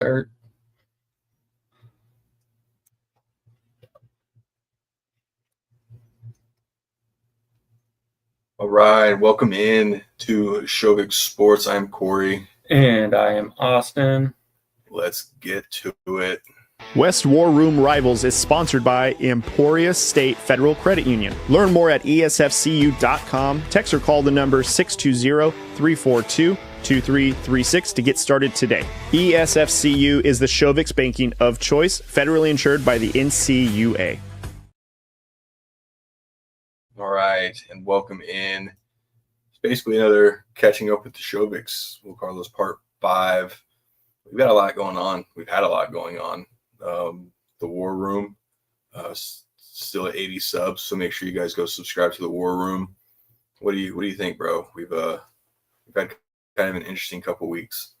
All right, welcome in to Shovick Sports. I'm Corey. And I am Austin. Let's get to it. West War Room Rivals is sponsored by Emporia State Federal Credit Union. Learn more at esfcu.com. Text or call the number 620-342-2336 to get started today. ESFCU is the Shovick's banking of choice, federally insured by the NCUA. All right, and welcome in. It's basically another catching up with the Shovicks. We'll call this part 5. We've got a lot going on. We've had a lot going on. The War Room, still at 80 subs, so make sure you guys go subscribe to the War Room. What do you think, bro? We've had kind of an interesting couple weeks.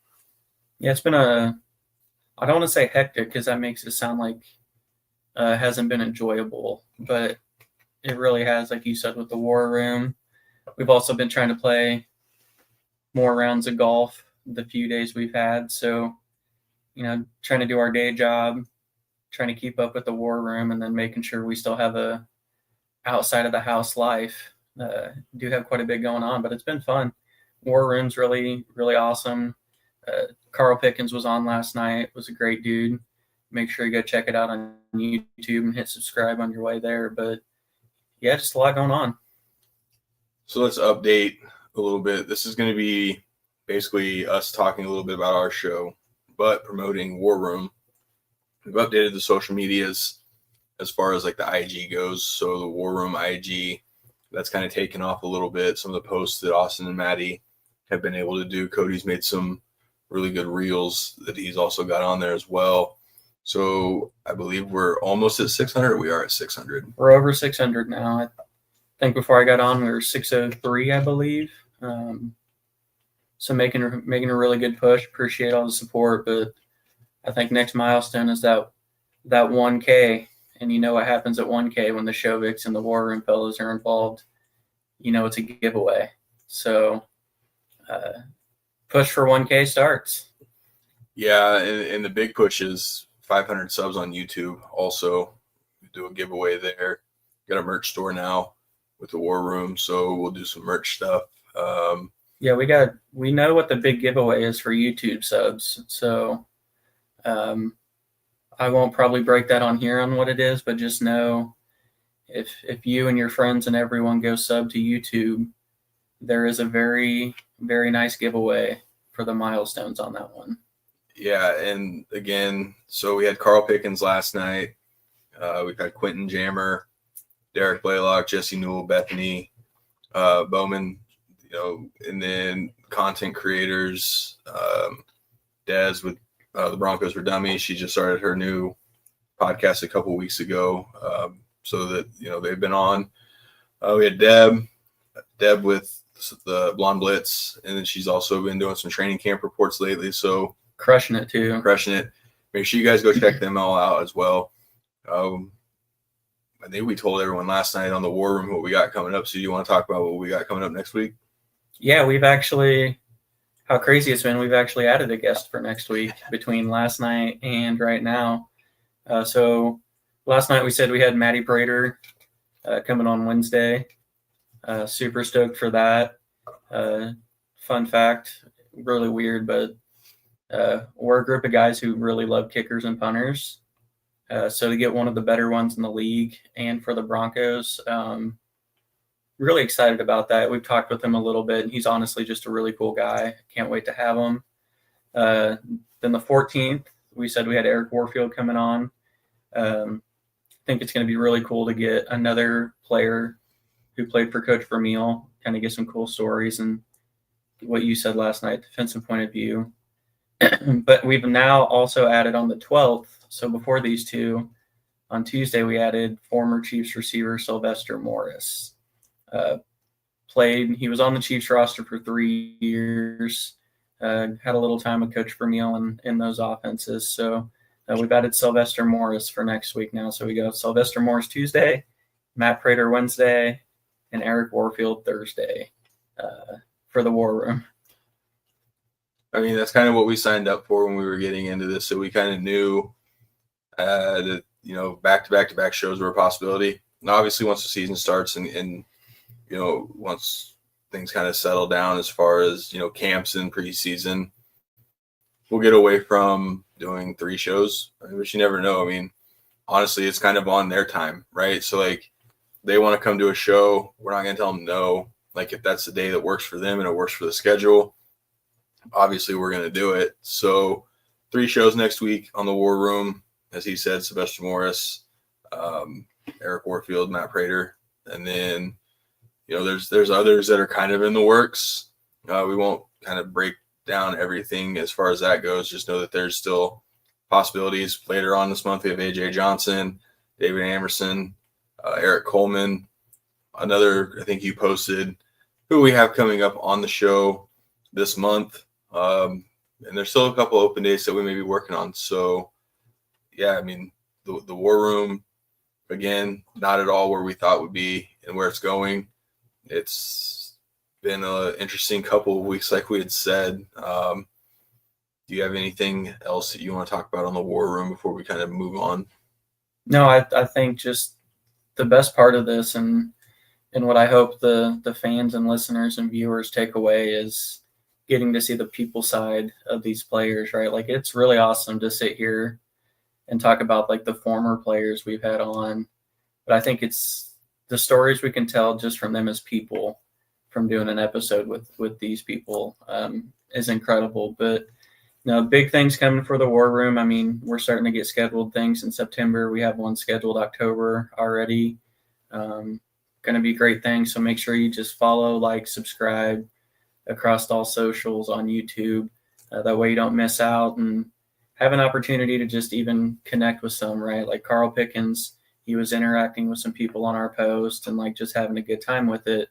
Yeah, it's been I don't want to say hectic because that makes it sound like it hasn't been enjoyable, but it really has, like you said, with the War Room. We've also been trying to play more rounds of golf the few days we've had. So, trying to do our day job, trying to keep up with the War Room, and then making sure we still have a outside of the house life. Do have quite a bit going on, but it's been fun. War Room's really, really awesome. Carl Pickens was on last night. Was a great dude. Make sure you go check it out on YouTube and hit subscribe on your way there. But yeah, just a lot going on. So let's update a little bit. This is going to be basically us talking a little bit about our show, but promoting War Room. We've updated the social medias as far as like the IG goes. So the War Room IG, that's kind of taken off a little bit. Some of the posts that Austin and Maddie have been able to do. Cody's made some really good reels that he's also got on there as well. So I believe we're almost at 600. We are at 600. We're over 600 now. I think before I got on, we were 603, I believe. So making a really good push. Appreciate all the support, but I think next milestone is that 1K. And you know what happens at 1K when the Shovicks and the War Room fellows are involved. It's a giveaway. So push for 1K starts. Yeah, and the big push is 500 subs on YouTube. Also, we do a giveaway there. Got a merch store now with the War Room, so we'll do some merch stuff. Yeah, we know what the big giveaway is for YouTube subs. So I won't probably break that on here on what it is, but just know if you and your friends and everyone go sub to YouTube, there is a very, very nice giveaway for the milestones on that one. Yeah, and again, so we had Carl Pickens last night. We've had Quentin Jammer, Derek Blaylock, Jesse Newell, Bethany Bowman, and then content creators, Des with the Broncos for Dummies. She just started her new podcast a couple weeks ago, so that they've been on. We had Deb with the Blonde Blitz, and then she's also been doing some training camp reports lately. So crushing it too. Make sure you guys go check them all out as well. I think we told everyone last night on the War Room what we got coming up. So you want to talk about what we got coming up next week? Yeah, how crazy it's been. We've actually added a guest for next week between last night and right now. So last night we said we had Maddie Prater coming on Wednesday. Super stoked for that. Fun fact, really weird, but we're a group of guys who really love kickers and punters. So to get one of the better ones in the league and for the Broncos, really excited about that. We've talked with him a little bit. He's honestly just a really cool guy. Can't wait to have him. Then the 14th, we said we had Eric Warfield coming on. I think it's going to be really cool to get another player who played for Coach Vermeil, kind of get some cool stories and what you said last night, defensive point of view. But we've now also added on the 12th. So before these two, on Tuesday, we added former Chiefs receiver Sylvester Morris. He was on the Chiefs roster for 3 years, had a little time with Coach Vermeil in those offenses. So we've added Sylvester Morris for next week now. So we go Sylvester Morris Tuesday, Matt Prater Wednesday, and Eric Warfield Thursday for the War Room. I mean, that's kind of what we signed up for when we were getting into this. So we kind of knew that, back-to-back shows were a possibility. And obviously, once the season starts and once things kind of settle down as far as, camps and preseason, we'll get away from doing 3 shows. But you never know. I mean, honestly, it's kind of on their time, right? So, like, they want to come to a show. We're not going to tell them no. Like, if that's the day that works for them and it works for the schedule, obviously we're going to do it. So 3 shows next week on the War Room. As he said, Sylvester Morris, Eric Warfield, Matt Prater. And then, there's others that are kind of in the works. We won't kind of break down everything as far as that goes. Just know that there's still possibilities. Later on this month, we have AJ Johnson, David Amerson, Eric Coleman. Another, I think you posted, who we have coming up on the show this month. And there's still a couple open dates that we may be working on. So, yeah, I mean, the War Room, again, not at all where we thought would be and where it's going. It's been an interesting couple of weeks, like we had said. Do you have anything else that you want to talk about on the War Room before we kind of move on? No, I think just the best part of this and what I hope the fans and listeners and viewers take away is getting to see the people side of these players, right? Like, it's really awesome to sit here and talk about, like, the former players we've had on. But I think it's the stories we can tell just from them as people, from doing an episode with these people, is incredible. But, big things coming for the War Room. I mean, we're starting to get scheduled things in September. We have one scheduled October already. Going to be great things. So make sure you just follow, like, subscribe across all socials on YouTube. That way you don't miss out and have an opportunity to just even connect with some, right? Like Carl Pickens, he was interacting with some people on our post and, like, just having a good time with it.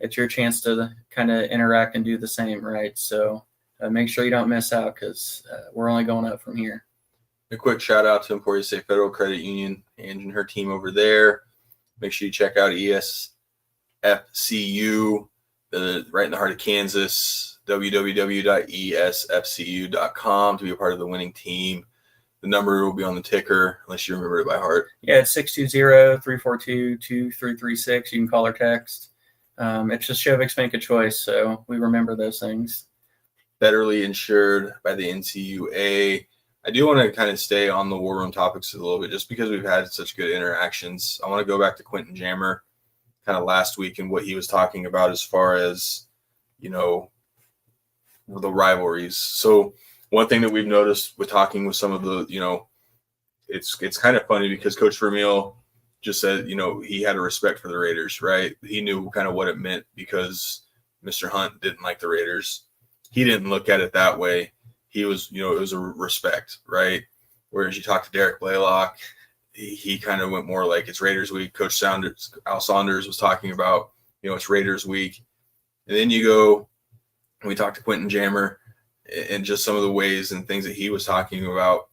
It's your chance to kind of interact and do the same, right? So make sure you don't miss out because we're only going up from here. A quick shout out to Emporia State Federal Credit Union and her team over there. Make sure you check out ESFCU, right in the heart of Kansas, www.esfcu.com to be a part of the winning team. The number will be on the ticker unless you remember it by heart. Yeah, it's 620-342-2336. You can call or text. It's just Shovick's Make a Choice, so we remember those things. Federally insured by the NCUA. I do want to kind of stay on the War Room topics a little bit just because we've had such good interactions. I want to go back to Quentin Jammer kind of last week and what he was talking about as far as, the rivalries. So one thing that we've noticed with talking with some of the, it's kind of funny because Coach Vermeil just said, he had a respect for the Raiders, right? He knew kind of what it meant because Mr. Hunt didn't like the Raiders. He didn't look at it that way. He was, it was a respect, right? Whereas you talk to Derek Blaylock, he kind of went more like it's Raiders week. Coach Al Saunders was talking about, it's Raiders week. And then you go, and we talked to Quentin Jammer and just some of the ways and things that he was talking about.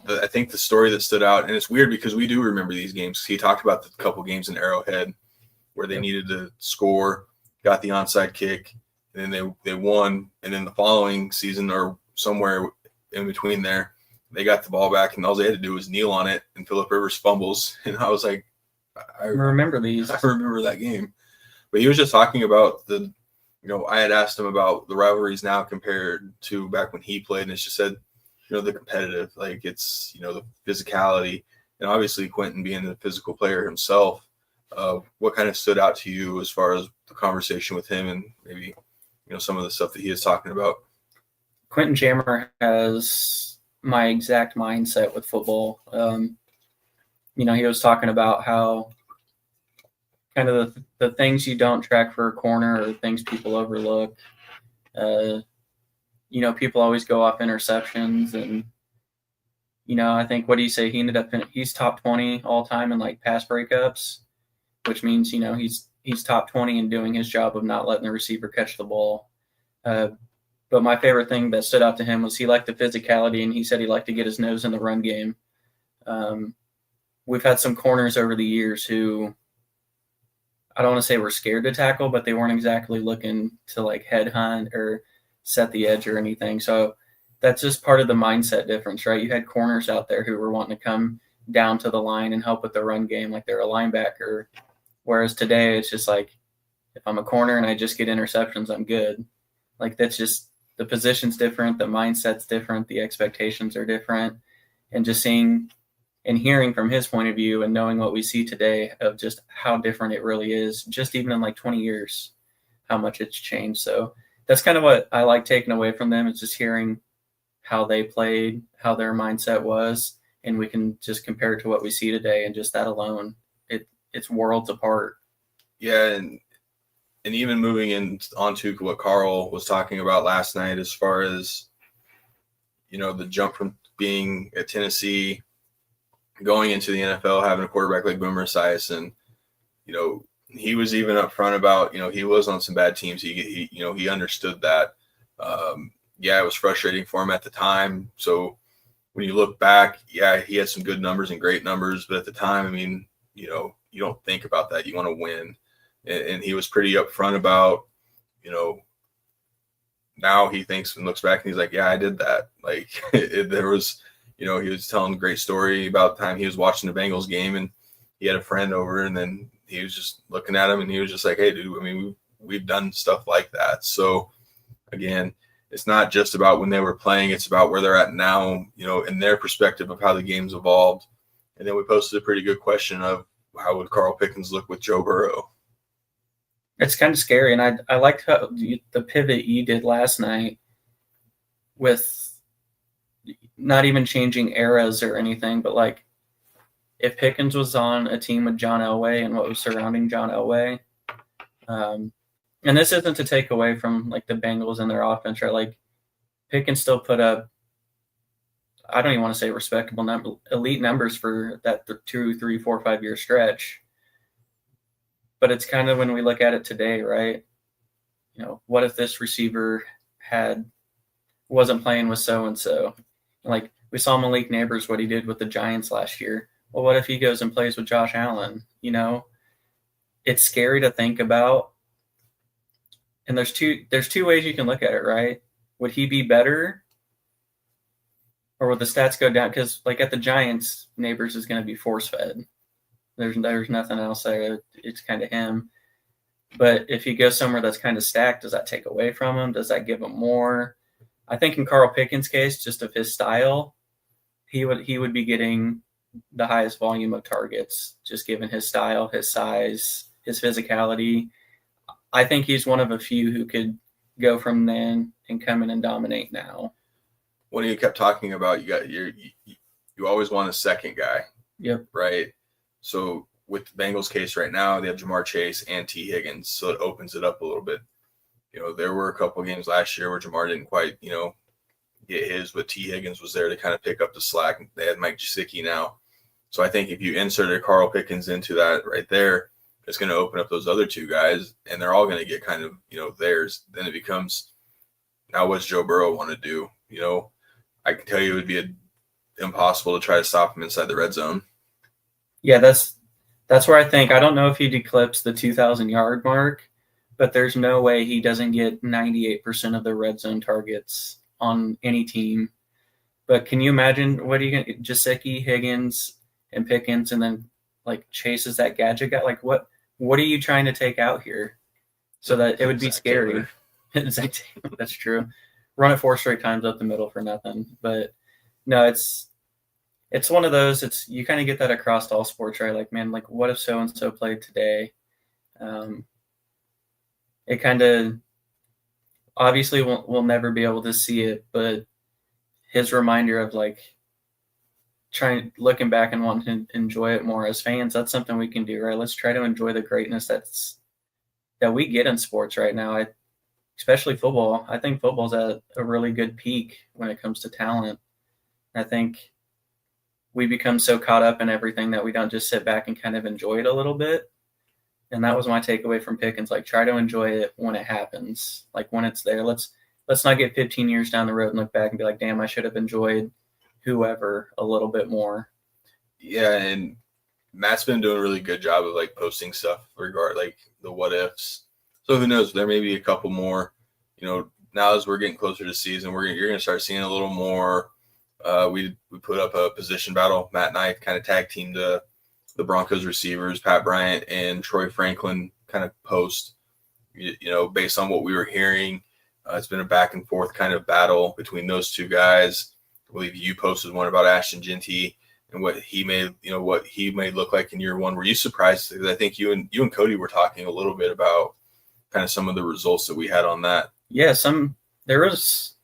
I think the story that stood out, and it's weird because we do remember these games. He talked about the couple games in Arrowhead where they needed to score, got the onside kick, and then they won. And then the following season or somewhere in between there, they got the ball back, and all they had to do was kneel on it, and Phillip Rivers fumbles. And I was like, I remember these. I remember that game. But he was just talking about I had asked him about the rivalries now compared to back when he played, and it's just said, the competitive, like it's, the physicality, and obviously Quentin being a physical player himself. What kind of stood out to you as far as the conversation with him and maybe, some of the stuff that he is talking about? Quentin Jammer has my exact mindset with football. He was talking about how kind of the things you don't track for a corner or things people overlook. People always go off interceptions and, I think, what do you say? He ended up he's top 20 all time in like pass breakups, which means, he's top 20 in doing his job of not letting the receiver catch the ball. But my favorite thing that stood out to him was he liked the physicality, and he said he liked to get his nose in the run game. We've had some corners over the years who I don't want to say were scared to tackle, but they weren't exactly looking to like headhunt or set the edge or anything. So that's just part of the mindset difference, right? You had corners out there who were wanting to come down to the line and help with the run game like they're a linebacker. Whereas today it's just like, if I'm a corner and I just get interceptions, I'm good. Like that's just the position's different, the mindset's different, the expectations are different. And just seeing and hearing from his point of view and knowing what we see today of just how different it really is, just even in like 20 years, how much it's changed. So that's kind of what I like taking away from them, is just hearing how they played, how their mindset was, and we can just compare it to what we see today, and just that alone, it's worlds apart. Yeah, and even moving in onto what Carl was talking about last night, as far as, you know, the jump from being at Tennessee, going into the NFL, having a quarterback like Boomer Esiason, you know, he was even upfront about, you know, he was on some bad teams. He you know, he understood that. Yeah, it was frustrating for him at the time. So when you look back, yeah, he had some good numbers and great numbers, but at the time, I mean, you know, you don't think about that. You want to win. And he was pretty upfront about, you know, now he thinks and looks back and he's like, yeah, I did that. Like there was, you know, he was telling a great story about the time he was watching the Bengals game and he had a friend over, and then he was just looking at him and he was just like, hey, dude, I mean, we've done stuff like that. So again, it's not just about when they were playing, it's about where they're at now, you know, in their perspective of how the game's evolved. And then we posted a pretty good question of how would Carl Pickens look with Joe Burrow? It's kind of scary, and I liked how the pivot you did last night with not even changing eras or anything, but like if Pickens was on a team with John Elway and what was surrounding John Elway, and this isn't to take away from like the Bengals and their offense, right? Like Pickens still put up, I don't even want to say respectable number, elite numbers for that 2, 3, 4, 5 year stretch. But it's kind of when we look at it today, right? You know, what if this receiver wasn't playing with so-and-so? Like we saw Malik Neighbors, what he did with the Giants last year. Well, what if he goes and plays with Josh Allen? You know, it's scary to think about. And there's two ways you can look at it, right? Would he be better, or would the stats go down? Because like at the Giants, Neighbors is going to be force-fed. There's nothing else there. It's kind of him. But if he goes somewhere that's kind of stacked, does that take away from him? Does that give him more? I think in Carl Pickens' case, just of his style, he would be getting the highest volume of targets, just given his style, his size, his physicality. I think he's one of a few who could go from then and come in and dominate now. When you kept talking about you always want a second guy. Yep. Right. So with the Bengals case right now, they have Jamar Chase and T. Higgins, so it opens it up a little bit. You know, there were a couple of games last year where Jamar didn't quite, you know, get his, but T. Higgins was there to kind of pick up the slack. They had Mike Gesicki now. So I think if you inserted Carl Pickens into that right there, it's going to open up those other two guys, and they're all going to get kind of, you know, theirs. Then it becomes, now what's Joe Burrow want to do? You know, I can tell you it would be impossible to try to stop him inside the red zone. Yeah, that's where I think, I don't know if he'd eclipse the 2,000-yard mark, but there's no way he doesn't get 98% of the red zone targets on any team. But can you imagine what are you going to, Gesicki, Higgins, and Pickens, and then like chases that gadget guy? Like what are you trying to take out here? So that it would be scary. That's true. Run it 4 straight times up the middle for nothing. But no, it's one of those, you kind of get that across all sports, right? Like, man, like what if so-and-so played today? It kind of, obviously we'll never be able to see it, but his reminder of like looking back and wanting to enjoy it more as fans, that's something we can do, right? Let's try to enjoy the greatness that we get in sports right now. Especially football. I think football's at a really good peak when it comes to talent. I think we become so caught up in everything that we don't just sit back and kind of enjoy it a little bit. And that was my takeaway from Pickens. Like, try to enjoy it when it happens, like when it's there. Let's not get 15 years down the road and look back and be like, damn, I should have enjoyed whoever a little bit more. Yeah, and Matt's been doing a really good job of like posting stuff regarding like the what ifs. So who knows? There may be a couple more, you know, now as we're getting closer to season, you're going to start seeing a little more. We put up a position battle. Matt and I kind of tag teamed the Broncos receivers, Pat Bryant and Troy Franklin, kind of post. Based on what we were hearing, it's been a back and forth kind of battle between those two guys. I believe you posted one about Ashton Genty and what he may look like in year one. Were you surprised? Because I think you and Cody were talking a little bit about kind of some of the results that we had on that. Yeah, there was,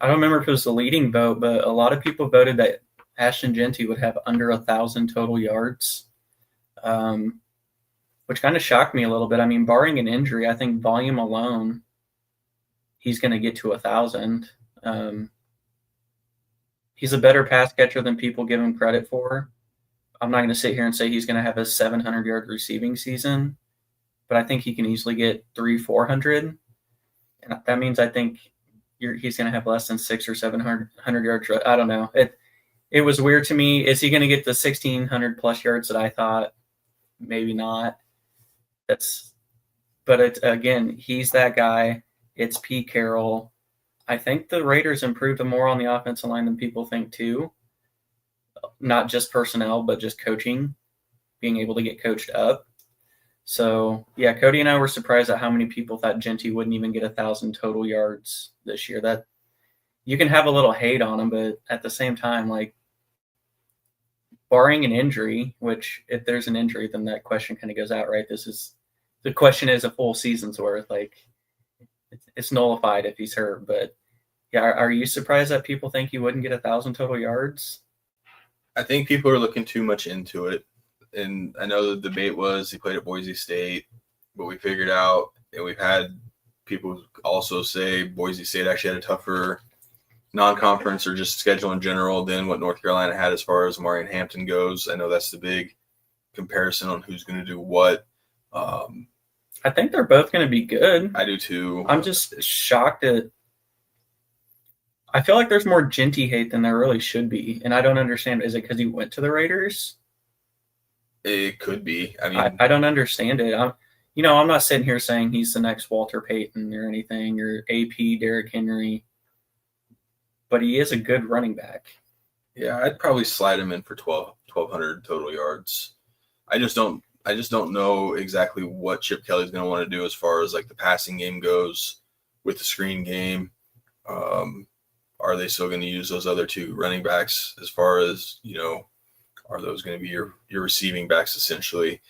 I don't remember if it was the leading vote, but a lot of people voted that Ashton Genty would have under 1,000 total yards, which kind of shocked me a little bit. I mean, barring an injury, I think volume alone, he's going to get to 1,000. He's a better pass catcher than people give him credit for. I'm not going to sit here and say he's going to have a 700-yard receiving season, but I think he can easily get 300-400. And that means I think he's going to have less than 600 or 700 yards. I don't know. It was weird to me. Is he going to get the 1,600 plus yards that I thought? Maybe not. But again, he's that guy. It's Pete Carroll. I think the Raiders improved more on the offensive line than people think too. Not just personnel, but just coaching, being able to get coached up. So, yeah, Cody and I were surprised at how many people thought Genty wouldn't even get 1,000 total yards this year. That you can have a little hate on him, but at the same time, like, barring an injury, which if there's an injury, then that question kind of goes out, right? The question is a full season's worth. Like, it's nullified if he's hurt. But, yeah, are you surprised that people think he wouldn't get 1,000 total yards? I think people are looking too much into it. And I know the debate was he played at Boise State, but we figured out, and we've had people also say Boise State actually had a tougher non-conference or just schedule in general than what North Carolina had as far as Amari and Hampton goes. I know that's the big comparison on who's going to do what. I think they're both going to be good. I do too. I'm just shocked at – I feel like there's more Genty hate than there really should be, and I don't understand. Is it because he went to the Raiders? It could be. I mean, I don't understand it. I'm not sitting here saying he's the next Walter Payton or anything or AP Derrick Henry, but he is a good running back. Yeah, I'd probably slide him in for 1,200 total yards. I just don't know exactly what Chip Kelly's going to want to do as far as like the passing game goes with the screen game. Are they still going to use those other two running backs as far as, are those going to be your receiving backs essentially?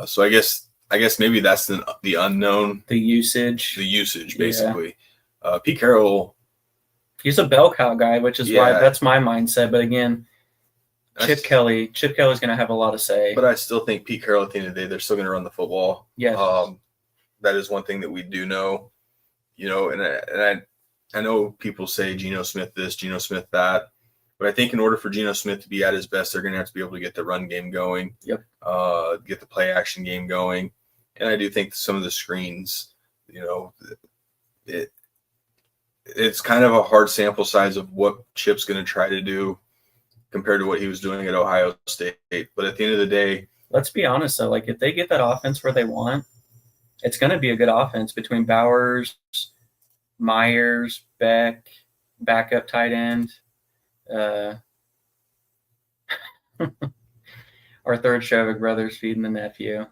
So I guess maybe that's the unknown. The usage basically. Yeah. Pete Carroll. He's a bell cow guy, which is why that's my mindset. But again, Chip Kelly's going to have a lot to say. But I still think Pete Carroll at the end of the day, they're still going to run the football. Yeah. That is one thing that we do know, and I know people say Geno Smith this, Geno Smith that. But I think in order for Geno Smith to be at his best, they're going to have to be able to get the run game going, get the play action game going. And I do think some of the screens, it's kind of a hard sample size of what Chip's going to try to do compared to what he was doing at Ohio State. But at the end of the day, let's be honest, though. Like, if they get that offense where they want, it's going to be a good offense between Bowers, Myers, Beck, backup tight end. Our third Shovick brothers feeding the nephew.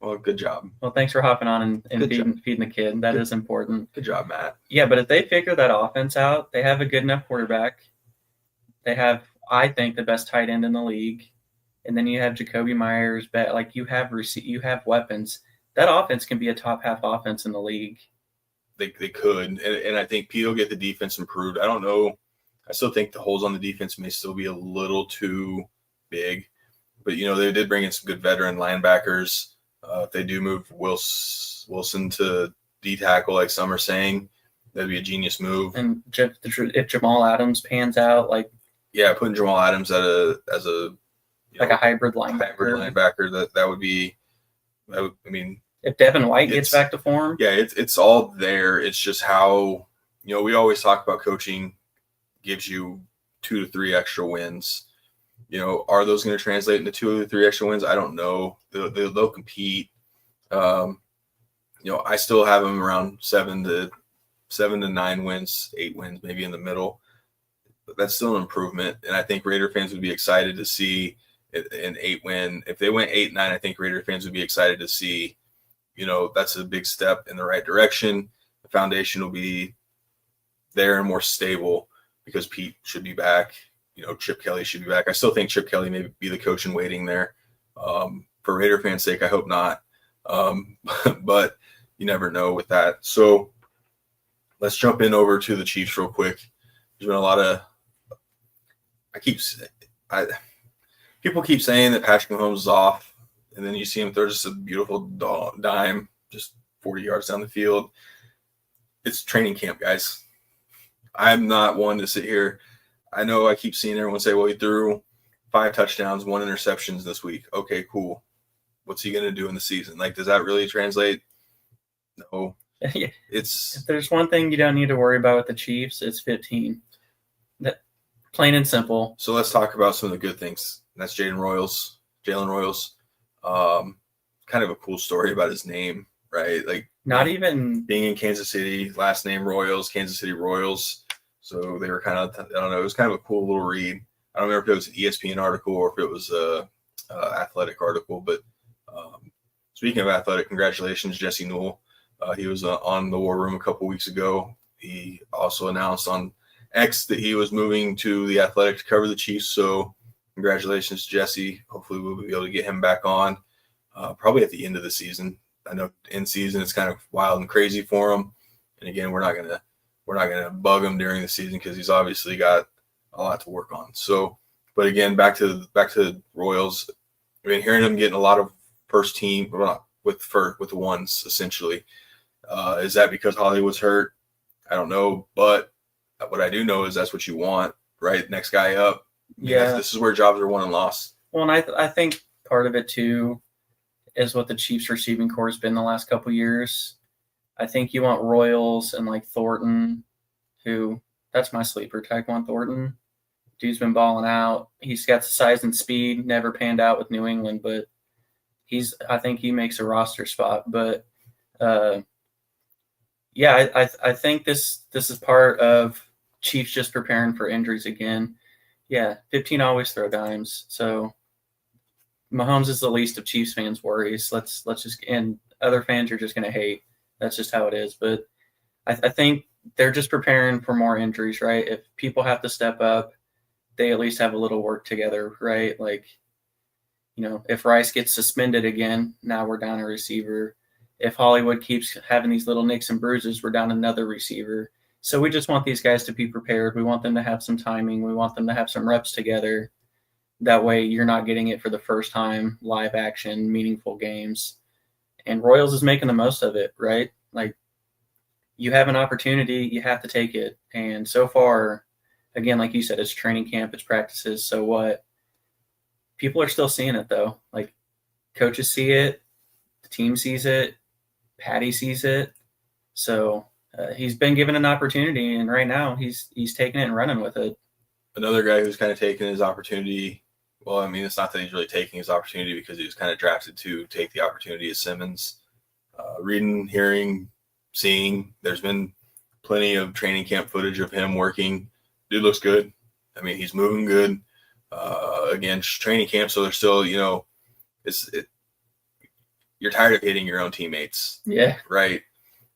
Well, good job. Well, thanks for hopping on and feeding the kid. That is important. Good job, Matt. Yeah, but if they figure that offense out, they have a good enough quarterback. They have, I think, the best tight end in the league. And then you have Jacoby Myers. Like, you have weapons. That offense can be a top half offense in the league. They could. And I think Pete will get the defense improved. I don't know. I still think the holes on the defense may still be a little too big. But, they did bring in some good veteran linebackers. If they do move Wilson to D-tackle, like some are saying, that'd be a genius move. And if Jamal Adams pans out, like... Yeah, putting Jamal Adams as a hybrid linebacker. That would be... I mean... If Devin White gets back to form? Yeah, it's all there. It's just how... we always talk about coaching gives you 2 to 3 extra wins. Are those going to translate into 2 or 3 extra wins? I don't know. They'll compete. I still have them around 7 to 7 to 9 wins, 8 wins, maybe in the middle. But that's still an improvement. And I think Raider fans would be excited to see an 8-win. If they went 8-9, I think Raider fans would be excited to see, that's a big step in the right direction. The foundation will be there and more stable because Pete should be back. Chip Kelly should be back. I still think Chip Kelly may be the coach in waiting there. For Raider fans' sake, I hope not. But you never know with that. So let's jump in over to the Chiefs real quick. There's been a lot of people keep saying that Patrick Mahomes is off, and then you see him throw just a beautiful dime just 40 yards down the field. It's training camp, guys. I'm not one to sit here. I know I keep seeing everyone say, well, he threw 5 touchdowns, 1 interceptions this week. Okay, cool. What's he going to do in the season? Does that really translate? No. If there's one thing you don't need to worry about with the Chiefs, it's 15. That plain and simple. So let's talk about some of the good things. That's Jalen Royals. Kind of a cool story about his name, right? Not even being in Kansas City, last name Royals, Kansas City Royals. So they were kind of, I don't know, it was kind of a cool little read. I don't remember if it was an ESPN article or if it was a athletic article, but speaking of athletic, congratulations, Jesse Newell. He was on the War Room a couple weeks ago. He also announced on X that he was moving to the Athletic to cover the Chiefs. So congratulations, Jesse. Hopefully we'll be able to get him back on probably at the end of the season. I know in season it's kind of wild and crazy for him. And again, we're not gonna bug him during the season because he's obviously got a lot to work on. So, but again, back to Royals. I mean, hearing him getting a lot of first team with the ones essentially. Is that because Hollywood's hurt? I don't know, but what I do know is that's what you want, right? Next guy up. Yeah. This is where jobs are won and lost. Well, and I think part of it too is what the Chiefs receiving core has been the last couple years. I think you want Royals and Thornton, who that's my sleeper, Tyquan Thornton. Dude's been balling out. He's got the size and speed, never panned out with New England, but I think he makes a roster spot. But I think this is part of Chiefs just preparing for injuries again. Yeah, 15 always throw dimes. So Mahomes is the least of Chiefs fans' worries. Let's just, and other fans are just going to hate. That's just how it is. But I think they're just preparing for more injuries, right? If people have to step up, they at least have a little work together, right? If Rice gets suspended again, now we're down a receiver. If Hollywood keeps having these little nicks and bruises, we're down another receiver. So we just want these guys to be prepared. We want them to have some timing. We want them to have some reps together. That way you're not getting it for the first time, live action, meaningful games. And Royals is making the most of it, right? You have an opportunity, you have to take it. And so far, again, like you said, it's training camp, it's practices. So what? People are still seeing it, though. Coaches see it, the team sees it, Patty sees it. So he's been given an opportunity, and right now he's taking it and running with it. Another guy who's kind of taking his opportunity. Well, I mean, it's not that he's really taking his opportunity because he was kind of drafted to take the opportunity is Simmons. Reading, hearing, seeing, there's been plenty of training camp footage of him working. Dude looks good. I mean, he's moving good. Again, training camp, so they're still, you're tired of hitting your own teammates. Yeah. Right.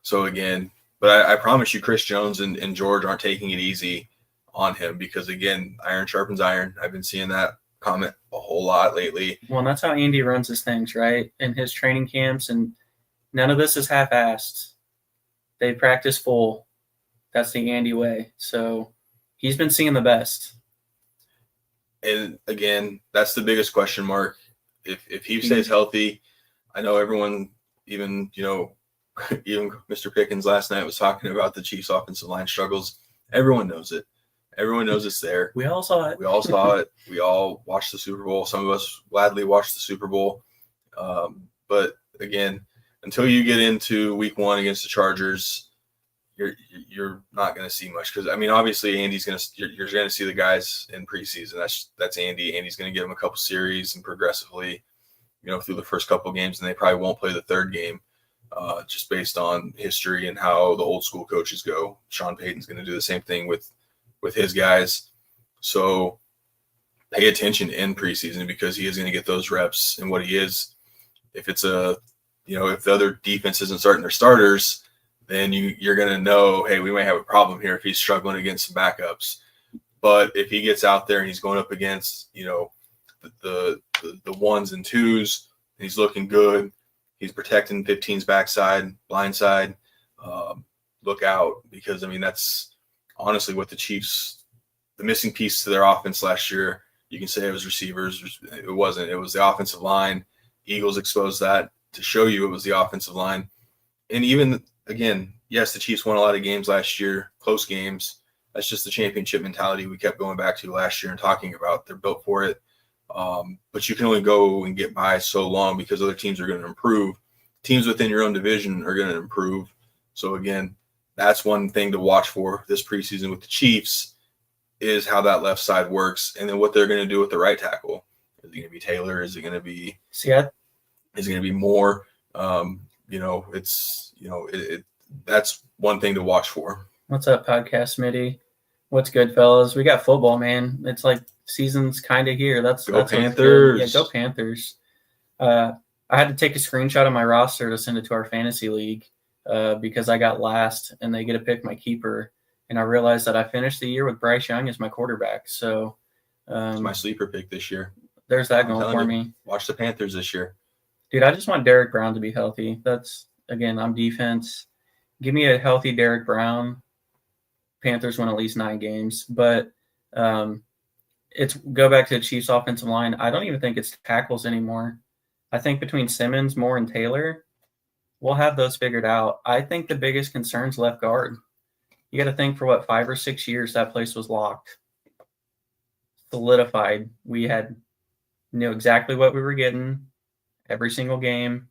So again, but I promise you, Chris Jones and George aren't taking it easy on him because, again, iron sharpens iron. I've been seeing that comment a whole lot lately. Well, and that's how Andy runs his things, right? In his training camps, and none of this is half-assed. They practice full. That's the Andy way. So he's been seeing the best. And again, that's the biggest question mark. If he stays healthy, I know everyone, even Mr. Pickens last night was talking about the Chiefs' offensive line struggles. Everyone knows it. Everyone knows it's there. We all saw it. We all saw it. We all watched the Super Bowl. Some of us gladly watched the Super Bowl. But again, until you get into week 1 against the Chargers, you're not going to see much because, I mean, obviously Andy's you're going to see the guys in preseason. That's Andy. Andy's going to give them a couple series and progressively, through the first couple games, and they probably won't play the third game. just based on history and how the old school coaches go. Sean Payton's going to do the same thing with his guys. So pay attention in preseason because he is going to get those reps. And what he is, if it's if the other defense isn't starting their starters, then you're going to know, hey, we might have a problem here if he's struggling against some backups. But if he gets out there and he's going up against, the ones and twos, and he's looking good, he's protecting 15's backside, blind side, look out. Because, that's honestly what the Chiefs, the missing piece to their offense last year. You can say it was receivers. It wasn't. It was the offensive line. Eagles exposed that to show you it was the offensive line. And even, again, yes, the Chiefs won a lot of games last year, close games. That's just the championship mentality we kept going back to last year and talking about. They're built for it. But you can only go and get by so long because other teams are going to improve. Teams within your own division are going to improve. So, again, that's one thing to watch for this preseason with the Chiefs is how that left side works and then what they're going to do with the right tackle. Is it going to be Taylor? Is it going to be Is it going to be more? That's one thing to watch for. What's up, podcast Smitty? What's good, fellas? We got football, man. It's like season's kind of here. That's Panthers. Yeah, go Panthers. I had to take a screenshot of my roster to send it to our fantasy league because I got last and they get to pick my keeper. And I realized that I finished the year with Bryce Young as my quarterback. So it's my sleeper pick this year. There's that going for me. Watch the Panthers this year. Dude, I just want Derek Brown to be healthy. I'm defense. Give me a healthy Derek Brown. Panthers win at least 9 games. But it's go back to the Chiefs offensive line. I don't even think it's tackles anymore. I think between Simmons, Moore, and Taylor, we'll have those figured out. I think the biggest concern is left guard. You got to think for 5 or 6 years that place was locked, solidified. We knew exactly what we were getting every single game,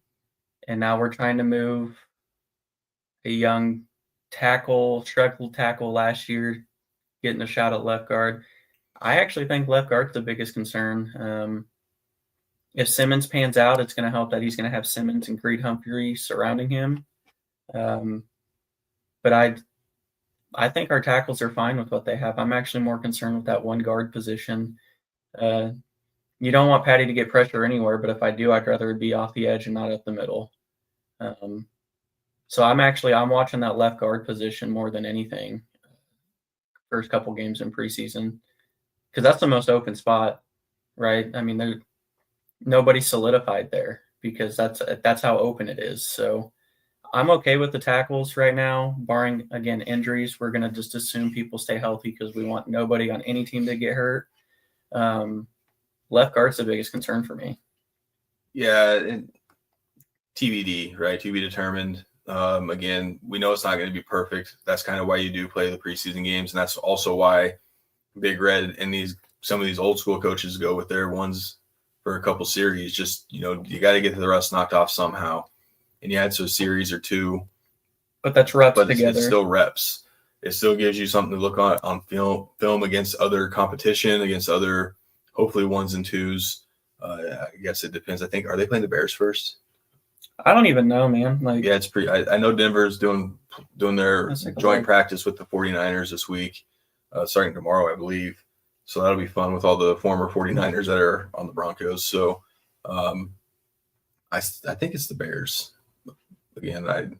and now we're trying to move a young struggled tackle last year, getting a shot at left guard. I actually think left guard's the biggest concern. If Simmons pans out, it's going to help that he's going to have Simmons and Creed Humphrey surrounding him. But I think our tackles are fine with what they have. I'm actually more concerned with that one guard position. You don't want Patty to get pressure anywhere, but if I do, I'd rather it be off the edge and not up the middle. So I'm watching that left guard position more than anything. First couple games in preseason, because that's the most open spot, right? Nobody's solidified there because that's how open it is. So I'm okay with the tackles right now, barring, again, injuries. We're going to just assume people stay healthy because we want nobody on any team to get hurt. Left guard's the biggest concern for me. Yeah, and TBD, right? To be determined. Again, we know it's not going to be perfect. That's kind of why you do play the preseason games, and that's also why Big Red and some of these old school coaches go with their ones for a couple series. Just, you got to get the rust knocked off somehow. And you had a series or two. But that's reps but together. It's still reps. It still gives you something to look on film against other competition, against other, hopefully, ones and twos. I guess it depends. I think, are they playing the Bears first? I don't even know, man. Yeah, it's pretty. I know Denver's doing their joint practice with the 49ers this week, starting tomorrow, I believe. So that'll be fun with all the former 49ers that are on the Broncos. So I think it's the Bears. Again,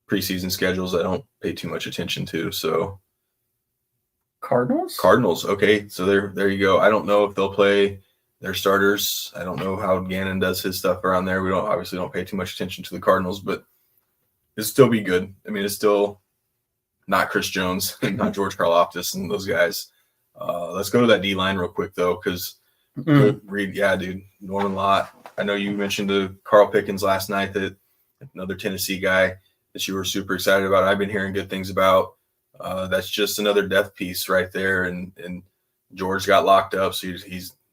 preseason schedules I don't pay too much attention to. So Cardinals. Okay, so there you go. I don't know if they'll play their starters. I don't know how Gannon does his stuff around there. We obviously don't pay too much attention to the Cardinals, but it'll still be good. It's still not Chris Jones and not George Karlaftis and those guys. Let's go to that D line real quick though, because Norman Lott. I know you mentioned the Carl Pickens last night, that another Tennessee guy that you were super excited about. I've been hearing good things about. That's just another depth piece right there, and George got locked up, so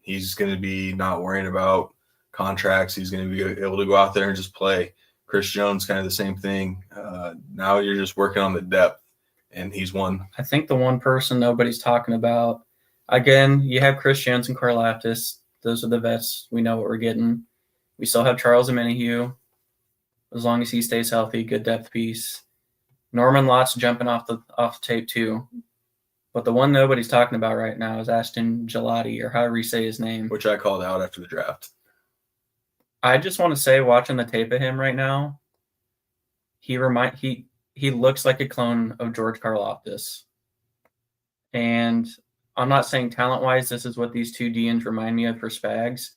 he's going to be not worrying about contracts. He's going to be able to go out there and just play. Chris Jones, kind of the same thing. Now you're just working on the depth, and he's one. I think the one person nobody's talking about, again, you have Chris Jones and Karlaftis. Those are the vets. We know what we're getting. We still have Charles Omenihu. as long as he stays healthy, good depth piece. Norman Lott's jumping off the tape too. But the one nobody's talking about right now is Ashton Gelati, or however you say his name. Which I called out after the draft. I just want to say, watching the tape of him right now, he looks like a clone of George Karlaftis. And I'm not saying talent-wise this is what these two DNs remind me of for Spags,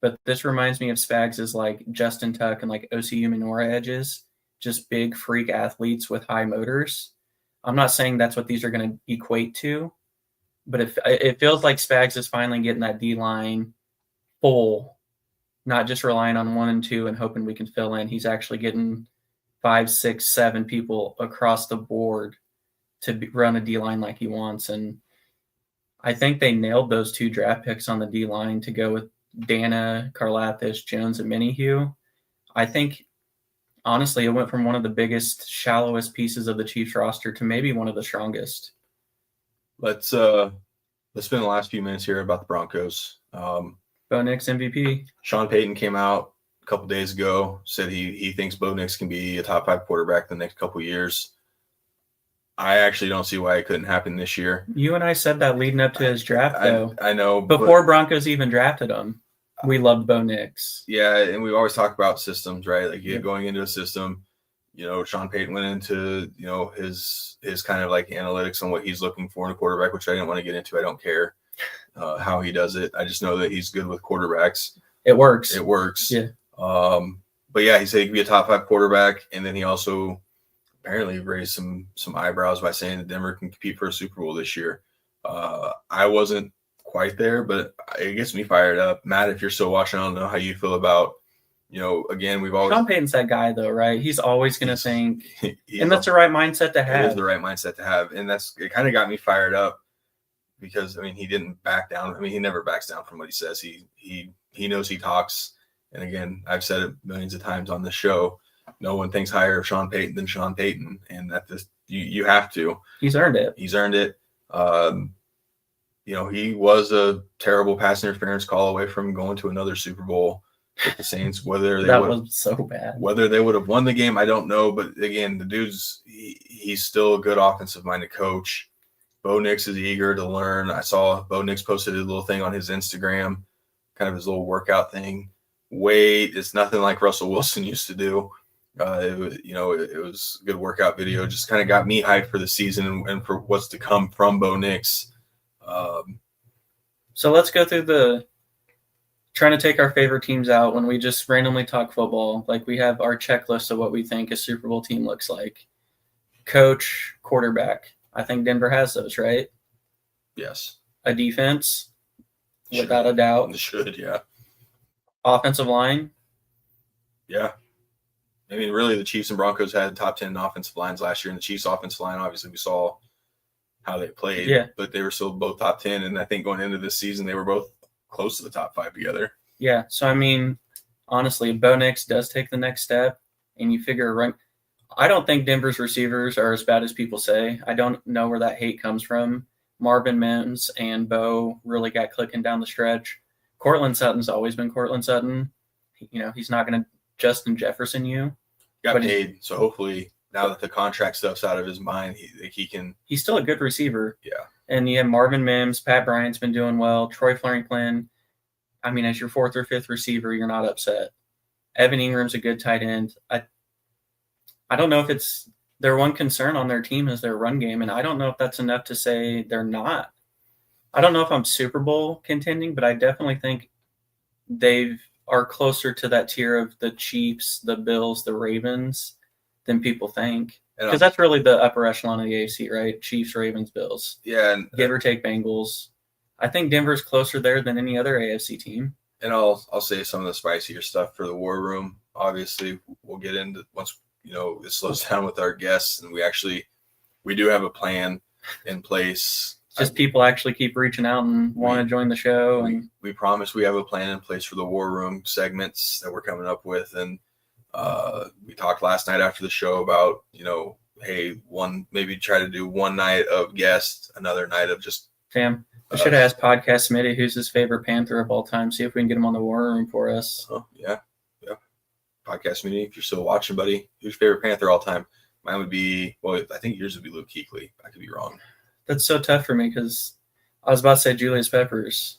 but this reminds me of Spags as like Justin Tuck and like OCU Minora edges, just big freak athletes with high motors. I'm not saying that's what these are going to equate to, but it feels like Spags is finally getting that D-line full, not just relying on 1 and 2 and hoping we can fill in. He's actually getting 5, 6, 7 people across the board to run a D-line like he wants. And I think they nailed those 2 draft picks on the D-line to go with Dana, Karlaftis, Jones, and Minihue. I think, honestly, it went from one of the biggest, shallowest pieces of the Chiefs roster to maybe one of the strongest. Let's spend the last few minutes here about the Broncos. Bo Nix MVP. Sean Payton came out a couple days ago, said he thinks Bo Nix can be a top 5 quarterback the next couple years. I actually don't see why it couldn't happen this year. You and I said that leading up to his draft, though. I know. Before Broncos even drafted him, we loved Bo Nix. Yeah, and we always talk about systems, right? Like going into a system, Sean Payton went into, his kind of like analytics on what he's looking for in a quarterback, which I didn't want to get into. I don't care how he does it. I just know that he's good with quarterbacks. It works. Yeah. But yeah, he said he could be a top 5 quarterback, and then he also apparently raised some eyebrows by saying that Denver can compete for a Super Bowl this year. I wasn't quite there, but it gets me fired up. Matt, if you're still watching, I don't know how you feel about, again, we've always... Sean Payton's that guy, though, right? He's always going to think, and that's the right mindset to have. It is the right mindset to have, and it kind of got me fired up because, he didn't back down. He never backs down from what he says. He knows he talks, and again, I've said it millions of times on this show, no one thinks higher of Sean Payton than Sean Payton, and that you have to. He's earned it. He was a terrible pass interference call away from going to another Super Bowl with the Saints. That was so bad. Whether they would have won the game, I don't know. But again, the dude's he's still a good offensive-minded coach. Bo Nix is eager to learn. I saw Bo Nix posted a little thing on his Instagram, kind of his little workout thing. It's nothing like Russell Wilson used to do. It was a good workout video. Just kind of got me hyped for the season and for what's to come from Bo Nix. So let's go through trying to take our favorite teams out when we just randomly talk football. Like, we have our checklist of what we think a Super Bowl team looks like. Coach, quarterback. I think Denver has those, right? Yes. A defense, without a doubt. Should, yeah. Offensive line. Yeah. Really, the Chiefs and Broncos had top 10 offensive lines last year, and the Chiefs' offensive line, obviously, we saw how they played. Yeah. But they were still both top 10, and I think going into this season, they were both close to the top 5 together. Yeah. So, honestly, Bo Nix does take the next step, and you figure I don't think Denver's receivers are as bad as people say. I don't know where that hate comes from. Marvin Mims and Bo really got clicking down the stretch. Cortland Sutton's always been Cortland Sutton. He's not going to Justin Jefferson you. Got paid, so hopefully now that the contract stuff's out of his mind, he can. He's still a good receiver. Yeah. And you have Marvin Mims, Pat Bryant's been doing well, Troy Franklin. As your 4th or 5th receiver, you're not upset. Evan Ingram's a good tight end. I don't know if it's their one concern on their team is their run game, and I don't know if that's enough to say they're not. I don't know if I'm Super Bowl contending, but I definitely think they are closer to that tier of the Chiefs, the Bills, the Ravens than people think. Because that's really the upper echelon of the AFC, right? Chiefs, Ravens, Bills. Yeah. And give or take Bengals. I think Denver's closer there than any other AFC team. And I'll say some of the spicier stuff for the War Room. Obviously, we'll get into once it slows down with our guests, and we do have a plan in place. Just people actually keep reaching out and want to join the show. And we promise we have a plan in place for the War Room segments that we're coming up with. And we talked last night after the show about, hey, maybe try to do one night of guests, another night of just. Sam, I should have asked Podcast Smitty who's his favorite Panther of all time. See if we can get him on the War Room for us. Oh, yeah. podcast community, if you're still watching, buddy, who's your favorite Panther all time? Mine would be, well, I think yours would be Luke Kuechly. I could be wrong. That's so tough for me because I was about to say Julius Peppers.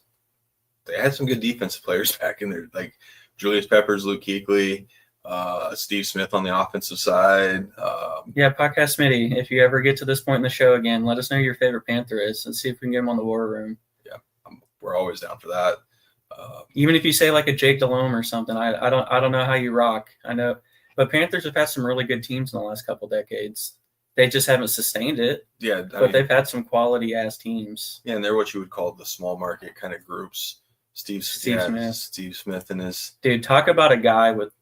They had some good defensive players back in there, like Julius Peppers, Luke Kuechly, Steve Smith on the offensive side. Yeah, Podcast Smitty, if you ever get to this point in the show again, let us know who your favorite Panther is and see if we can get him on the War Room. Yeah, we're always down for that. Even if you say like a Jake Delhomme or something, I don't know how you rock. I know, but Panthers have had some really good teams in the last couple decades. They just haven't sustained it. Yeah, but they've had some quality ass teams. Yeah, and they're what you would call the small market kind of groups. Steve Smith and his dude. Talk about a guy with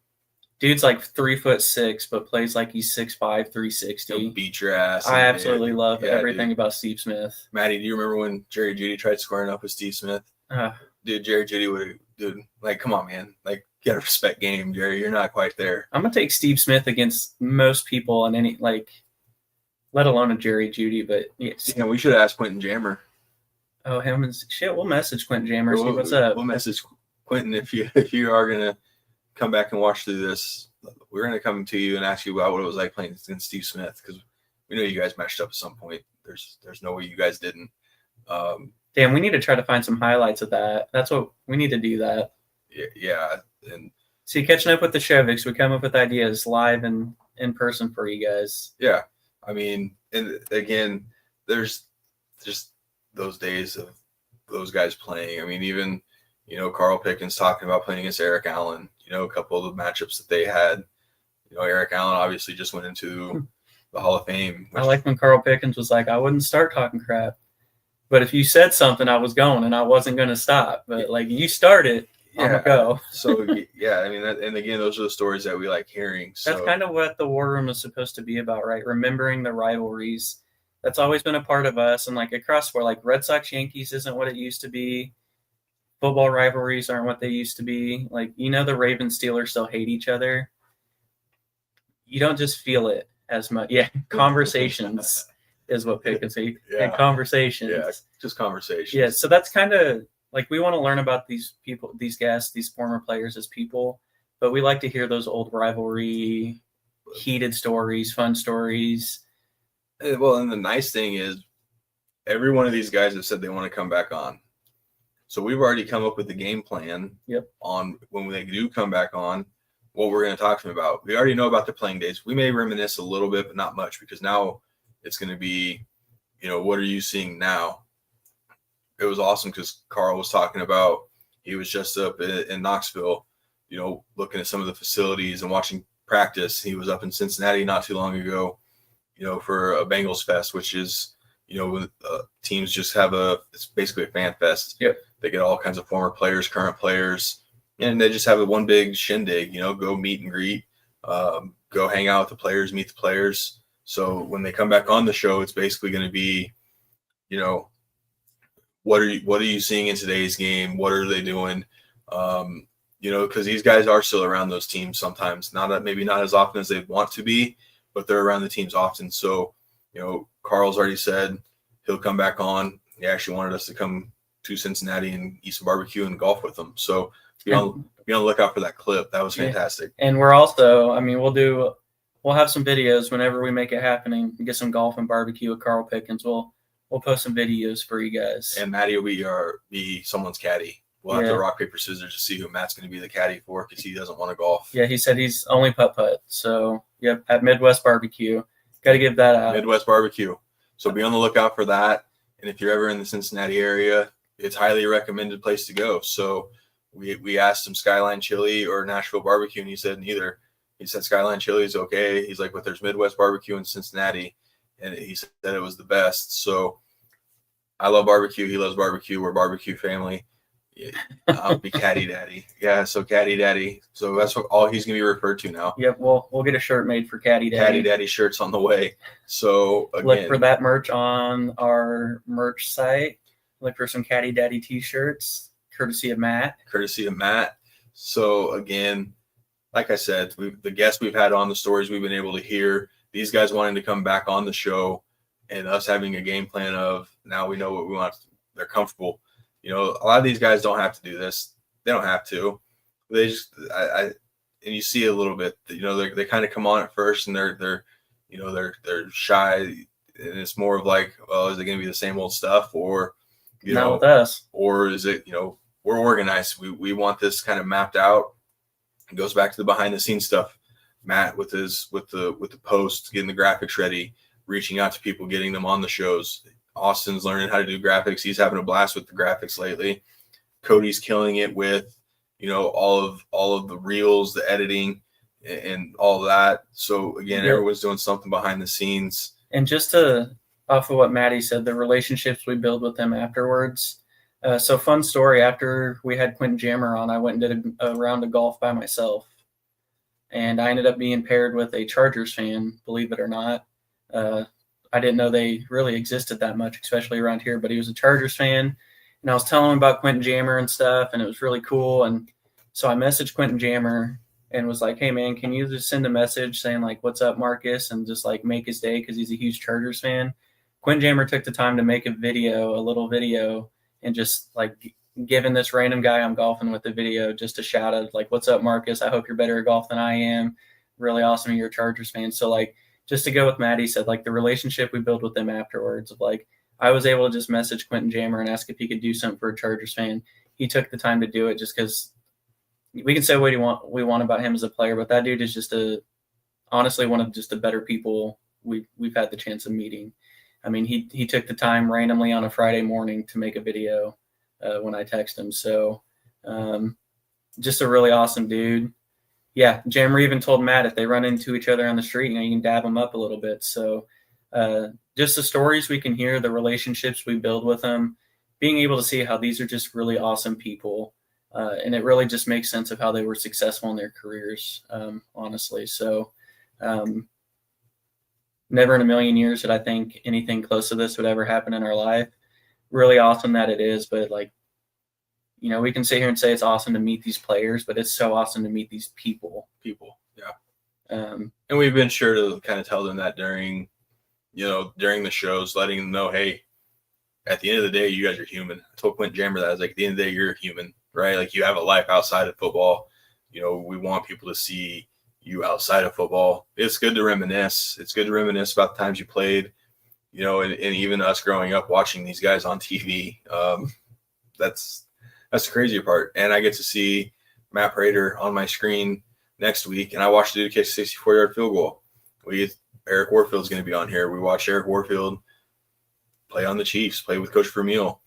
dude's like 3'6", but plays like he's 6'5", 360. He'll beat your ass. I absolutely love everything about Steve Smith. Maddie, do you remember when Jerry Jeudy tried squaring up with Steve Smith? Dude, Jerry Jeudy would, dude, like, come on, man, like, you gotta respect game, Jerry. You're not quite there. I'm gonna take Steve Smith against most people in any like, let alone a Jerry Jeudy. But yeah, we should ask Quentin Jammer. Oh, him and shit. We'll message Quentin Jammer. See what's up. We'll message Quentin if you are gonna come back and watch through this. We're gonna come to you and ask you about what it was like playing against Steve Smith because we know you guys matched up at some point. There's no way you guys didn't. Damn, we need to try to find some highlights of that. That's what we need to do. That. Yeah, and see, catching up with the Shovicks, we come up with ideas live and in person for you guys. Yeah, I mean, and again, there's just those days of those guys playing. I mean, even Carl Pickens talking about playing against Eric Allen. A couple of the matchups that they had. Eric Allen obviously just went into the Hall of Fame. I like when Carl Pickens was like, "I wouldn't start talking crap, but if you said something, I was going, and I wasn't going to stop. But like you started, I'm gonna go." So yeah, I mean, and again, those are the stories that we like hearing. So. That's kind of what the War Room is supposed to be about, right? Remembering the rivalries. That's always been a part of us, and like across where like Red Sox Yankees isn't what it used to be. Football rivalries aren't what they used to be. Like the Ravens Steelers still hate each other. You don't just feel it as much. Yeah, conversations is what Pickens say. Yeah, conversations. Yeah, just conversations. Yeah, so that's kind of like we want to learn about these people, these guests, these former players as people, but we like to hear those old rivalry, heated stories, fun stories. Well, and the nice thing is every one of these guys have said they want to come back on. So we've already come up with the game plan on when they do come back on, what we're going to talk to them about. We already know about the playing days. We may reminisce a little bit, but not much because now it's going to be, what are you seeing now? It was awesome because Carl was talking about he was just up in Knoxville, looking at some of the facilities and watching practice. He was up in Cincinnati not too long ago, for a Bengals Fest, which is, teams just have it's basically a fan fest. Yep. They get all kinds of former players, current players, and they just have one big shindig, go meet and greet, go hang out with the players, meet the players. So when they come back on the show, it's basically going to be, what are you seeing in today's game? What are they doing? Because these guys are still around those teams sometimes, maybe not as often as they want to be, but they're around the teams often. So, Carl's already said he'll come back on. He actually wanted us to come to Cincinnati and eat some barbecue and golf with them. So be on the lookout for that clip. That was fantastic. And we're also, we'll have some videos whenever we make it happen and get some golf and barbecue with Carl Pickens. We'll post some videos for you guys. And Matty will be someone's caddy. We'll have to rock, paper, scissors to see who Matt's going to be the caddy for because he doesn't want to golf. Yeah, he said he's only putt-putt. So, at Midwest Barbecue. Got to give that out. Midwest Barbecue. So be on the lookout for that. And if you're ever in the Cincinnati area, it's highly recommended place to go. So we asked him Skyline Chili or Nashville Barbecue, and he said neither. He said Skyline Chili is okay. He's like, but there's Midwest Barbecue in Cincinnati, and he said it was the best. So I love barbecue. He loves barbecue. We're a barbecue family. Yeah, I'll be Caddy Daddy. Yeah, so Caddy Daddy. So that's all he's going to be referred to now. Yep, we'll get a shirt made for Caddy Daddy. Caddy Daddy shirts on the way. So again, look for that merch on our merch site. Look for some Caddy Daddy t-shirts, courtesy of Matt. So again, like I said, the guests we've had on, the stories we've been able to hear, these guys wanting to come back on the show, and us having a game plan of now we know what we want. They're comfortable. A lot of these guys don't have to do this. They don't have to. They just, and you see a little bit, they kind of come on at first and they're shy, and it's more of like, well, is it going to be the same old stuff, or not with us, or is it, we're organized. We want this kind of mapped out. It goes back to the behind the scenes stuff. Matt with the posts, getting the graphics ready, reaching out to people, getting them on the shows. Austin's learning how to do graphics. He's having a blast with the graphics lately. Cody's killing it with, all of the reels, the editing, and all that. So again, everyone's doing something behind the scenes. And just off of what Maddie said, the relationships we build with them afterwards. So fun story, after we had Quentin Jammer on, I went and did a round of golf by myself. And I ended up being paired with a Chargers fan, believe it or not. I didn't know they really existed that much, especially around here, but he was a Chargers fan. And I was telling him about Quentin Jammer and stuff, and it was really cool. And so I messaged Quentin Jammer and was like, hey, man, can you just send a message saying, like, what's up, Marcus, and just, like, make his day because he's a huge Chargers fan. Quentin Jammer took the time to make a little video, and just, like, giving this random guy I'm golfing with the video just a shout out, like, what's up, Marcus? I hope you're better at golf than I am. Really awesome you're a Chargers fan. So, like, just to go with Maddie said, like, the relationship we built with them afterwards of, like, I was able to just message Quentin Jammer and ask if he could do something for a Chargers fan. He took the time to do it just because we can say what we want about him as a player, but that dude is just honestly one of just the better people we've had the chance of meeting. I mean, he took the time randomly on a Friday morning to make a video when I text him. So just a really awesome dude. Yeah, Jammer even told Matt if they run into each other on the street, you can dab them up a little bit. So just the stories we can hear, the relationships we build with them, being able to see how these are just really awesome people. And it really just makes sense of how they were successful in their careers, honestly. So never in a million years did I think anything close to this would ever happen in our life. Really awesome that it is, but like, we can sit here and say it's awesome to meet these players, but it's so awesome to meet these people. Yeah. And we've been sure to kind of tell them that during the shows, letting them know, hey, at the end of the day, you guys are human. I told Quentin Jammer that. I was like, at the end of the day, you're a human, right? Like, you have a life outside of football. We want people to see you outside of football. It's good to reminisce. It's good to reminisce about the times you played, and even us growing up watching these guys on TV. That's the crazy part. And I get to see Matt Prater on my screen next week, and I watched the dude catch a 64-yard field goal. Eric Warfield's going to be on here. We watched Eric Warfield play on the Chiefs, play with Coach Vermeil.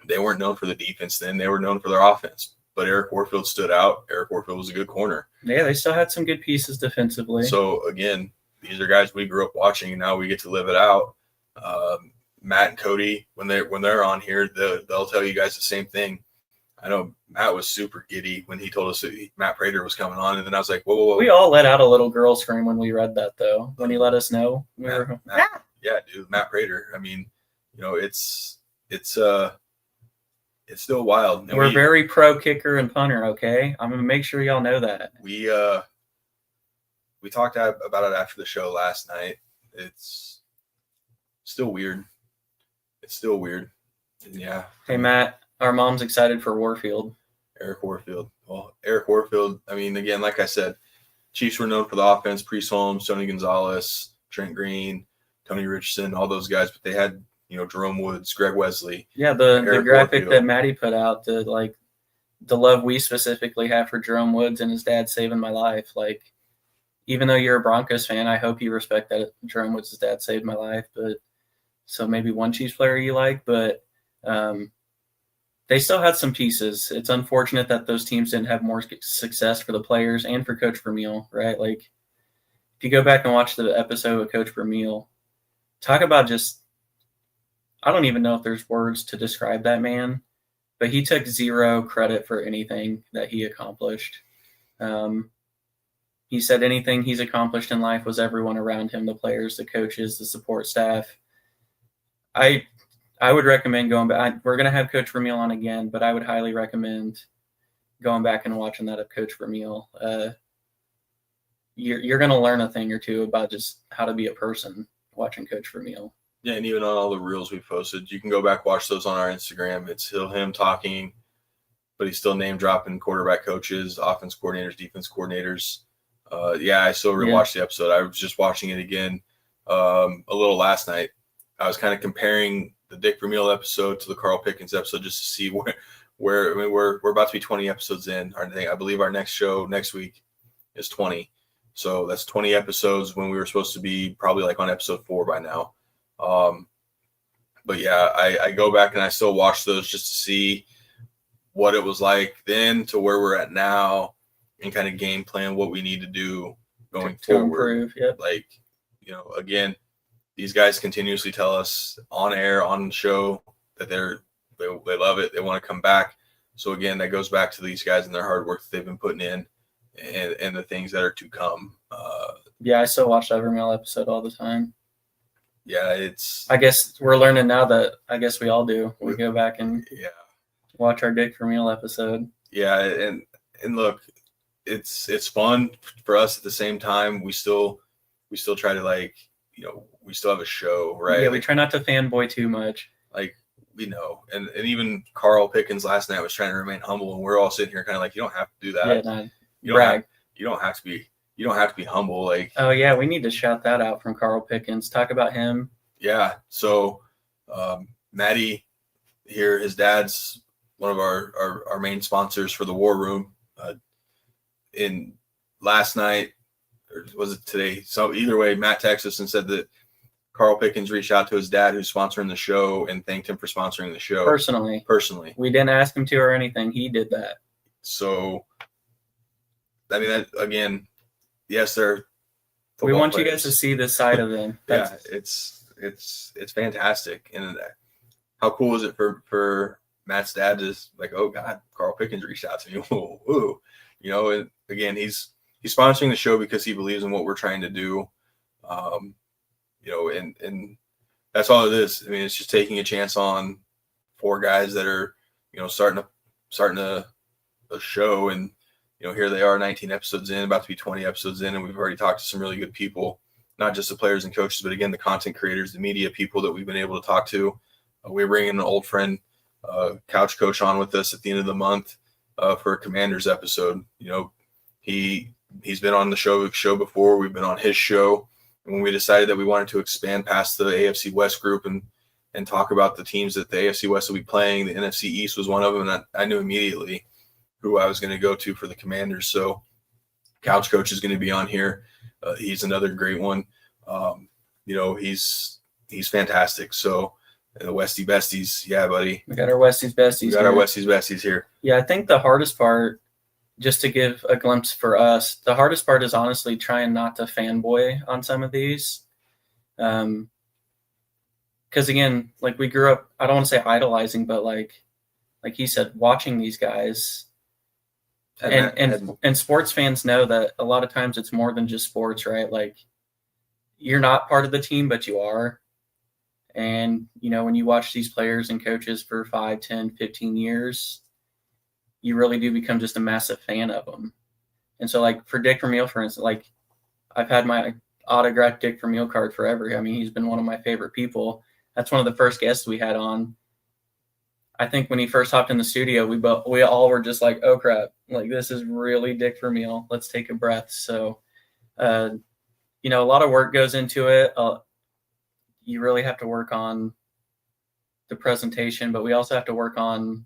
They weren't known for the defense then. They were known for their offense. But Eric Warfield stood out. Eric Warfield was a good corner. Yeah, they still had some good pieces defensively. So, again, these are guys we grew up watching, and now we get to live it out. Matt and Cody, when they're on here, they'll tell you guys the same thing. I know Matt was super giddy when he told us that Matt Prater was coming on, and then I was like, whoa. We all let out a little girl scream when we read that, though. When he let us know, yeah, dude, Matt Prater. I mean, it's still wild. And we're very pro kicker and punter. Okay, I'm gonna make sure y'all know that. We talked about it after the show last night. It's still weird. Yeah. Hey, Matt. Our mom's excited for Warfield. Eric Warfield. Well, Eric Warfield, I mean, again, like I said, Chiefs were known for the offense. Priest Holmes, Tony Gonzalez, Trent Green, Tony Richardson, all those guys. But they had, Jerome Woods, Greg Wesley. Yeah, the graphic Warfield that Maddie put out, the love we specifically have for Jerome Woods and his dad saving my life. Like, even though you're a Broncos fan, I hope you respect that Jerome Woods' dad saved my life. But so maybe one Chiefs player you like, but they still had some pieces. It's unfortunate that those teams didn't have more success for the players and for Coach Vermeil, right? Like, if you go back and watch the episode with Coach Vermeil, talk about just, I don't even know if there's words to describe that man, but he took zero credit for anything that he accomplished. He said anything he's accomplished in life was everyone around him, the players, the coaches, the support staff. I would recommend going back. We're going to have Coach Vermeil on again, but I would highly recommend going back and watching that of Coach Vermeil. You're going to learn a thing or two about just how to be a person watching Coach Vermeil. Yeah, and even on all the reels we posted, you can go back, watch those on our Instagram. It's him talking but he's still name dropping quarterback coaches, offense coordinators, defense coordinators. I still rewatched the episode. I was just watching it again a little last night. I was kind of comparing the Dick Vermeil episode to the Carl Pickens episode just to see where I mean, we're about to be 20 episodes in. I believe our next show next week is 20. So that's 20 episodes when we were supposed to be probably like on episode 4 by now. But yeah, I go back and I still watch those just to see what it was like then to where we're at now and kind of game plan what we need to do going forward. Improve, yep. Like, again, these guys continuously tell us on air, on the show that they love it. They want to come back. So again, that goes back to these guys and their hard work that they've been putting in and the things that are to come. I still watch that Vermeil episode all the time. Yeah, I guess we're learning now that I guess we all do. We go back and watch our Dick Vermeil episode. Yeah, and look, it's fun for us at the same time. We still try to we still have a show, right? Yeah, we try not to fanboy too much. And even Carl Pickens last night was trying to remain humble, and we're all sitting here kind of like, you don't have to do that. Yeah, You don't have to be humble. Like, oh yeah, we need to shout that out from Carl Pickens. Talk about him. Yeah. So, Maddie here, his dad's one of our main sponsors for the War Room. In last night, or was it today? So either way, Matt texted us and said that Carl Pickens reached out to his dad, who's sponsoring the show, and thanked him for sponsoring the show personally. Personally, we didn't ask him to or anything. He did that. So, I mean, that again, yes, they're. We want players. You guys to see this side of them. Yeah, it's fantastic, and how cool is it for Matt's dad to like, oh God, Carl Pickens reached out to me. Ooh. And again, he's sponsoring the show because he believes in what we're trying to do. And that's all it is. I mean, it's just taking a chance on 4 guys that are, starting a show, and here they are 19 episodes in, about to be 20 episodes in, and we've already talked to some really good people, not just the players and coaches, but again, the content creators, the media people that we've been able to talk to. We're bringing an old friend, Couch Coach, on with us at the end of the month for a Commanders episode. He's been on the Shovick show before. We've been on his show. And when we decided that we wanted to expand past the AFC West group and talk about the teams that the AFC West will be playing, the NFC East was one of them, and I knew immediately who I was going to go to for the Commanders. So Couch Coach is going to be on here. He's another great one. He's fantastic. So the Westie Besties, yeah, buddy. We got our Westies Besties here. Yeah, I think the hardest part, just to give a glimpse for us, the hardest part is honestly trying not to fanboy on some of these. Because again, like we grew up, I don't want to say idolizing, but like he said, watching these guys. And sports fans know that a lot of times it's more than just sports, right? Like you're not part of the team, but you are. And, when you watch these players and coaches for 5, 10, 15 years, you really do become just a massive fan of them. And so like for Dick Vermeil, for instance, like I've had my autographed Dick Vermeil card forever. I mean, he's been one of my favorite people. That's one of the first guests we had on. I think when he first hopped in the studio, we all were just like, oh crap, like this is really Dick Vermeil. Let's take a breath. So, a lot of work goes into it. You really have to work on the presentation, but we also have to work on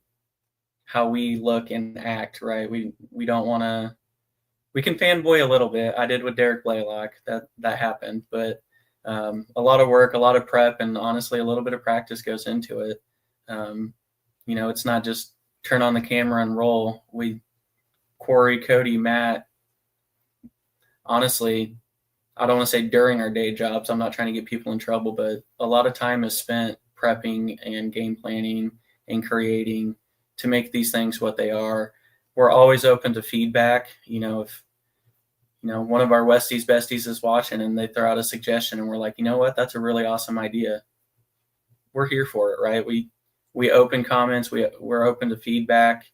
how we look and act, right? We don't want to, we can fanboy a little bit. I did with Derek Blaylock, that happened, but a lot of work, a lot of prep, and honestly, a little bit of practice goes into it. It's not just turn on the camera and roll. Corey, Cody, Matt, honestly, I don't want to say during our day jobs. I'm not trying to get people in trouble, but a lot of time is spent prepping and game planning and creating to make these things what they are. We're always open to feedback. If one of our Westies Besties is watching and they throw out a suggestion and we're like, you know what, that's a really awesome idea. We're here for it, right? We open comments. We're open to feedback.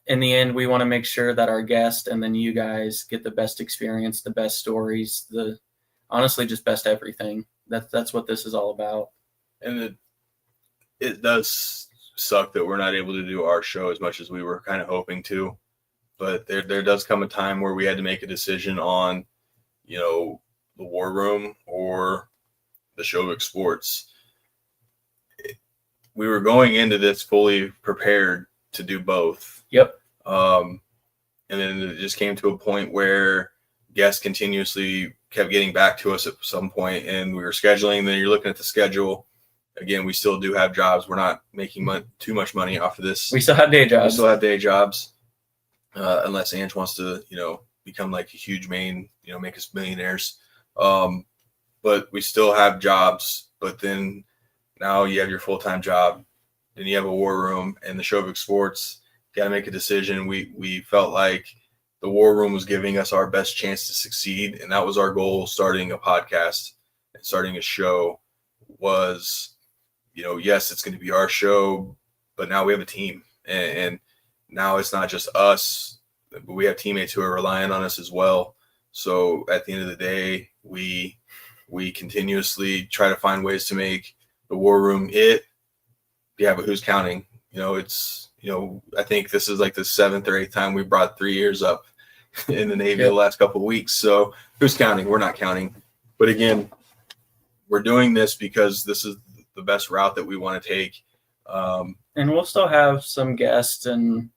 In the end, we want to make sure that our guest and then you guys get the best experience, the best stories, honestly, just best everything. That's what this is all about. And it does suck that we're not able to do our show as much as we were kind of hoping to. But there does come a time where we had to make a decision on, the War Room or the Shovick Sports. We were going into this fully prepared to do both. Yep. And then it just came to a point where guests continuously kept getting back to us at some point, and we were scheduling. Then you're looking at the schedule. Again, we still do have jobs. We're not making too much money off of this. We still have day jobs. Unless Ange wants to, become like a huge main, make us millionaires. But we still have jobs. But then now you have your full-time job. Then you have a War Room and the Shovick Sports. Got to make a decision. We felt like the War Room was giving us our best chance to succeed, and that was our goal. Starting a podcast and starting a show was, yes, it's going to be our show, but now we have a team, and now it's not just us, but we have teammates who are relying on us as well. So at the end of the day, we continuously try to find ways to make the War Room it. Yeah, but who's counting? I think this is like the 7th or 8th time we brought 3 years up in the Navy the last couple of weeks. So who's counting? We're not counting. But again, we're doing this because this is the best route that we want to take. And we'll still have some guests and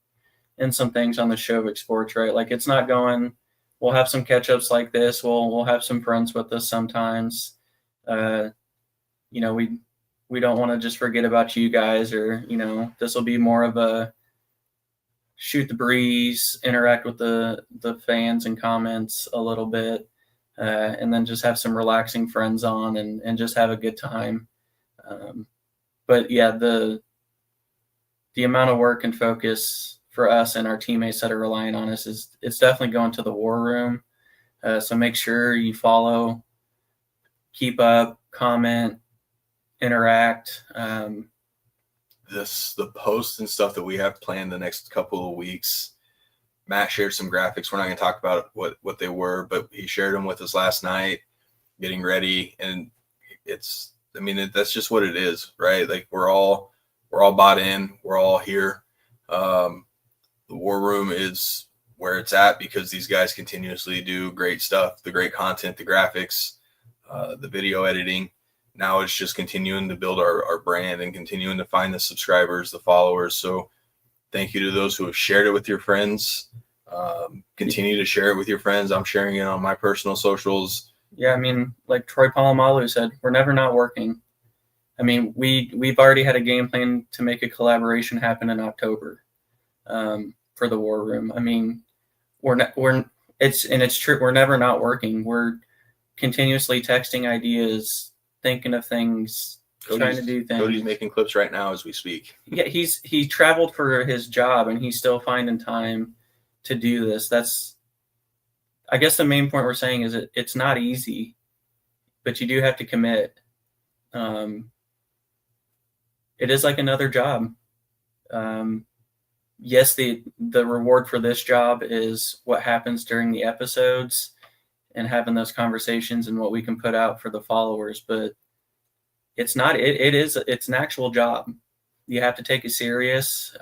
some things on the Shovick Sports, right? Like it's not going. We'll have some catch-ups like this. We'll have some friends with us sometimes. We don't want to just forget about you guys, or this will be more of a shoot the breeze, interact with the fans and comments a little bit, and then just have some relaxing friends on and just have a good time. But yeah, the amount of work and focus for us and our teammates that are relying on us it's definitely going to the War Room. So make sure you follow, keep up, comment, interact. The posts and stuff that we have planned the next couple of weeks. Matt shared some graphics. We're not going to talk about what they were, but he shared them with us last night, getting ready. And that's just what it is, right? Like we're all bought in. We're all here. The War Room is where it's at because these guys continuously do great stuff, the great content, the graphics, the video editing. Now it's just continuing to build our brand and continuing to find the subscribers, the followers. So thank you to those who have shared it with your friends. Continue to share it with your friends. I'm sharing it on my personal socials. Yeah, like Troy Polamalu said, we're never not working. We've already had a game plan to make a collaboration happen in October for the War Room. It's true. We're never not working. We're continuously texting ideas, thinking of things, trying to do things. Cody's making clips right now as we speak. Yeah, he traveled for his job and he's still finding time to do this. That's, I guess the main point we're saying is it's not easy, but you do have to commit. It is like another job. Yes, the reward for this job is what happens during the episodes and having those conversations and what we can put out for the followers, but it's not, it's an actual job. You have to take it serious.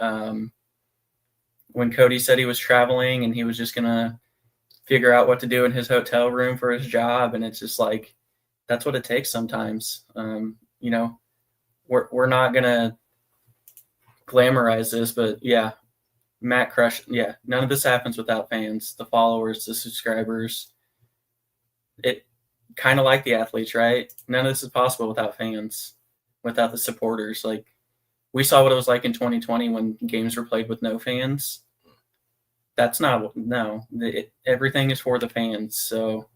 When Cody said he was traveling and he was just going to figure out what to do in his hotel room for his job, and it's just like, that's what it takes sometimes. We're not going to glamorize this, but yeah, Matt crushed. Yeah. None of this happens without fans, the followers, the subscribers. It kind of like the athletes, right? None of this is possible without fans, without the supporters. Like we saw what it was like in 2020 when games were played with no fans. Everything is for the fans. So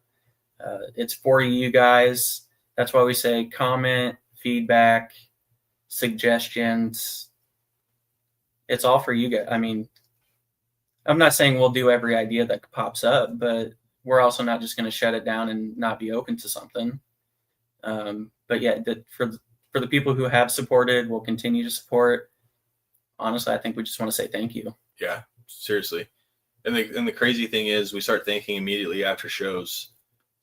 it's for you guys. That's why we say comment, feedback, suggestions. It's all for you guys. I'm not saying we'll do every idea that pops up, but we're also not just going to shut it down and not be open to something. But yeah, for the people who have supported, will continue to support. Honestly, I think we just want to say thank you. Yeah, seriously. And the crazy thing is we start thinking immediately after shows,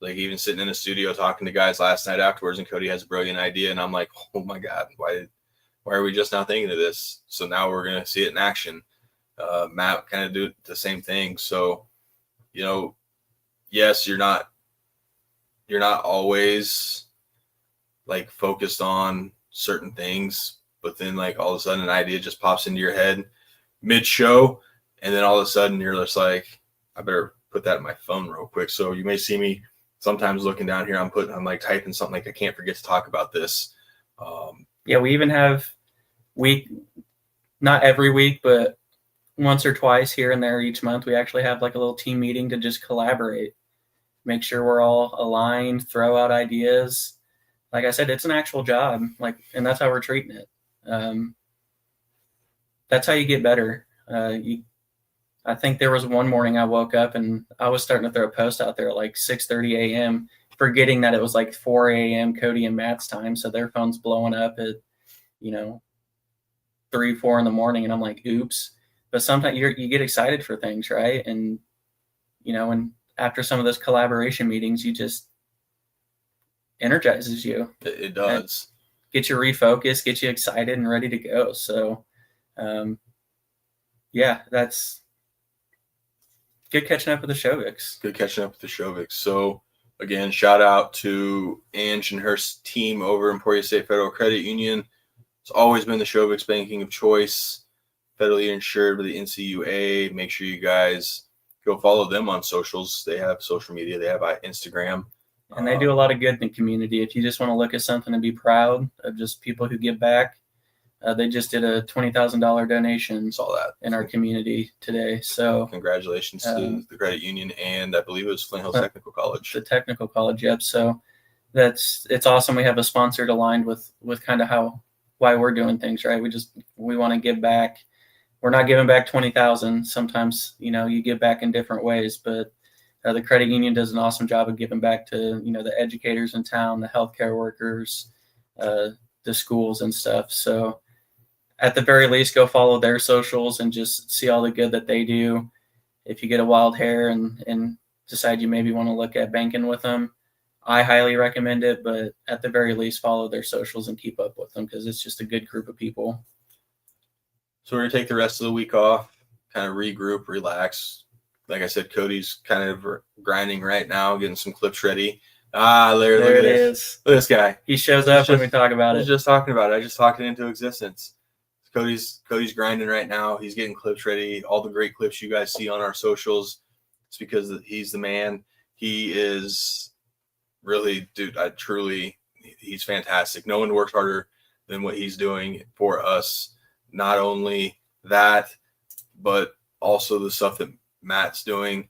like even sitting in a studio talking to guys last night afterwards, and Cody has a brilliant idea. And I'm like, oh my God, why Why are we just now thinking of this? So now we're going to see it in action. Matt kind of do the same thing. So, yes, you're not always like focused on certain things, but then like all of a sudden an idea just pops into your head mid-show, and then all of a sudden you're just like, I better put that in my phone real quick. So you may see me sometimes looking down here. I'm like typing something like I can't forget to talk about this. Yeah, we even have not every week, but once or twice here and there each month, we actually have like a little team meeting to just collaborate, make sure we're all aligned, throw out ideas. Like I said, it's an actual job, and that's how we're treating it. That's how you get better. I think there was one morning I woke up and I was starting to throw a post out there at like 6:30 a.m., forgetting that it was like 4 a.m. Cody and Matt's time. So their phone's blowing up at, 3, 4 in the morning. And I'm like, oops. But sometimes you get excited for things, right? And, and after some of those collaboration meetings, you just energizes you. It does. Get you refocused, get you excited and ready to go. So, yeah, that's good catching up with the Shovicks. So, again, shout out to Ange and her team over Emporia State Federal Credit Union. It's always been the Shovicks banking of choice, federally insured by the NCUA. Make sure you guys go follow them on socials. They have social media. They have Instagram. And they do a lot of good in the community. If you just want to look at something and be proud of just people who give back, they just did a $20,000 donation. Saw that in our community today. So congratulations to the credit union, and I believe it was Flint Hills Technical College. The technical college, yep. So it's awesome. We have a sponsored aligned with kind of why we're doing things, right? We want to give back. We're not giving back 20,000. Sometimes, you give back in different ways, but the credit union does an awesome job of giving back to, the educators in town, the healthcare workers, the schools and stuff. So at the very least, go follow their socials and just see all the good that they do. If you get a wild hair and decide you maybe want to look at banking with them, I highly recommend it. But at the very least, follow their socials and keep up with them because it's just a good group of people. So we're going to take the rest of the week off, kind of regroup, relax. Like I said, Cody's kind of grinding right now, getting some clips ready. Larry, there it is. Look at this guy. He shows up when we talk about it. I was just talking about it. I just talked it into existence. Cody's grinding right now. He's getting clips ready. All the great clips you guys see on our socials, it's because he's the man. He is really, dude, he's fantastic. No one works harder than what he's doing for us. Not only that, but also the stuff that Matt's doing.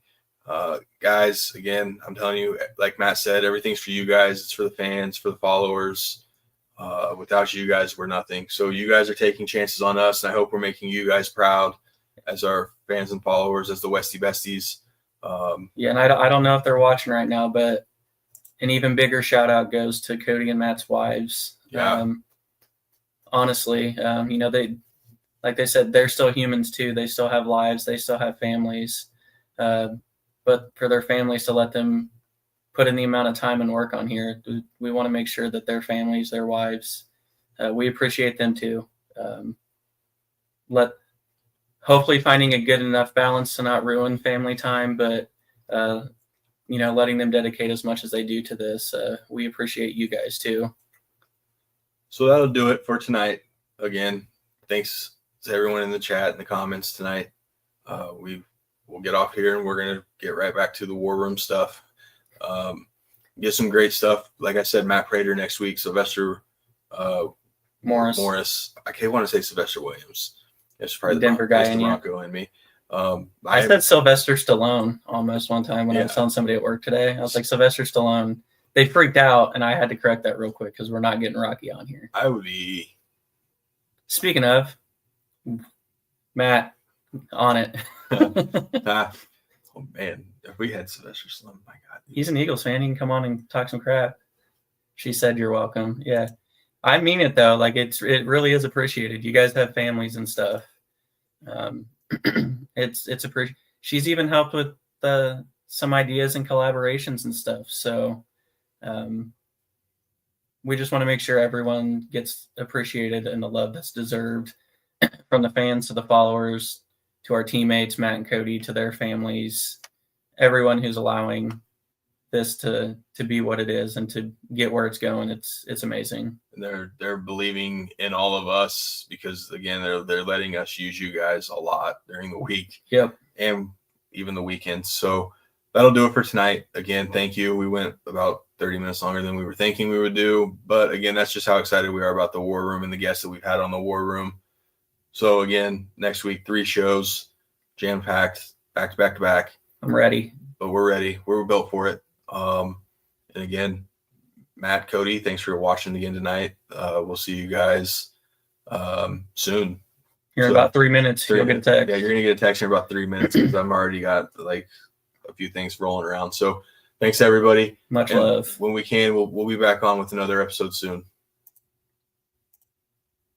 Guys, again, I'm telling you, like Matt said, everything's for you guys. It's for the fans, for the followers. Without you guys, we're nothing. So you guys are taking chances on us, and I hope we're making you guys proud as our fans and followers, as the Westie Besties. Yeah, and I don't know if they're watching right now, but an even bigger shout out goes to Cody and Matt's wives. Yeah. Honestly, they, like they said, they're still humans too. They still have lives. They still have families. But for their families to let them put in the amount of time and work on here, we want to make sure that their families, their wives, we appreciate them too. Hopefully finding a good enough balance to not ruin family time, but letting them dedicate as much as they do to this. We appreciate you guys too. So that'll do it for tonight. Again, thanks to everyone in the chat and the comments tonight. We'll get off here and we're going to get right back to the war room stuff. Get some great stuff. Like I said, Matt Prater next week, Sylvester Morris. I want to say Sylvester Williams. It's probably the Denver guy in Bronco in me. I said Sylvester Stallone almost one time when I was telling somebody at work today. I was like, Sylvester Stallone. They freaked out, and I had to correct that real quick because we're not getting Rocky on here. I would be. Speaking of, Matt, on it. Oh, man. If we had Sylvester Stallone, my God. He's an Eagles fan. He can come on and talk some crap. She said you're welcome. Yeah. I mean it, though. Like, it really is appreciated. You guys have families and stuff. It's appreciated. She's even helped with some ideas and collaborations and stuff. So we just want to make sure everyone gets appreciated and the love that's deserved, from the fans to the followers to our teammates, Matt and Cody, to their families, everyone who's allowing this to be what it is and to get where it's going. It's amazing. And they're believing in all of us because, again, they're letting us use you guys a lot during the week. Yep. And even the weekends. So that'll do it for tonight. Again, thank you. We went about 30 minutes longer than we were thinking we would do. But again, that's just how excited we are about the War Room and the guests that we've had on the War Room. So again, next week, 3 shows, jam-packed, back to back. I'm ready. But we're ready. We're built for it. And again, Matt, Cody, thanks for watching again tonight. We'll see you guys soon. Here in about 3 minutes, you'll get a text. Yeah, you're going to get a text in about 3 minutes because I've already got like a few things rolling around. So thanks, everybody. Much and love. When we can, we'll be back on with another episode soon.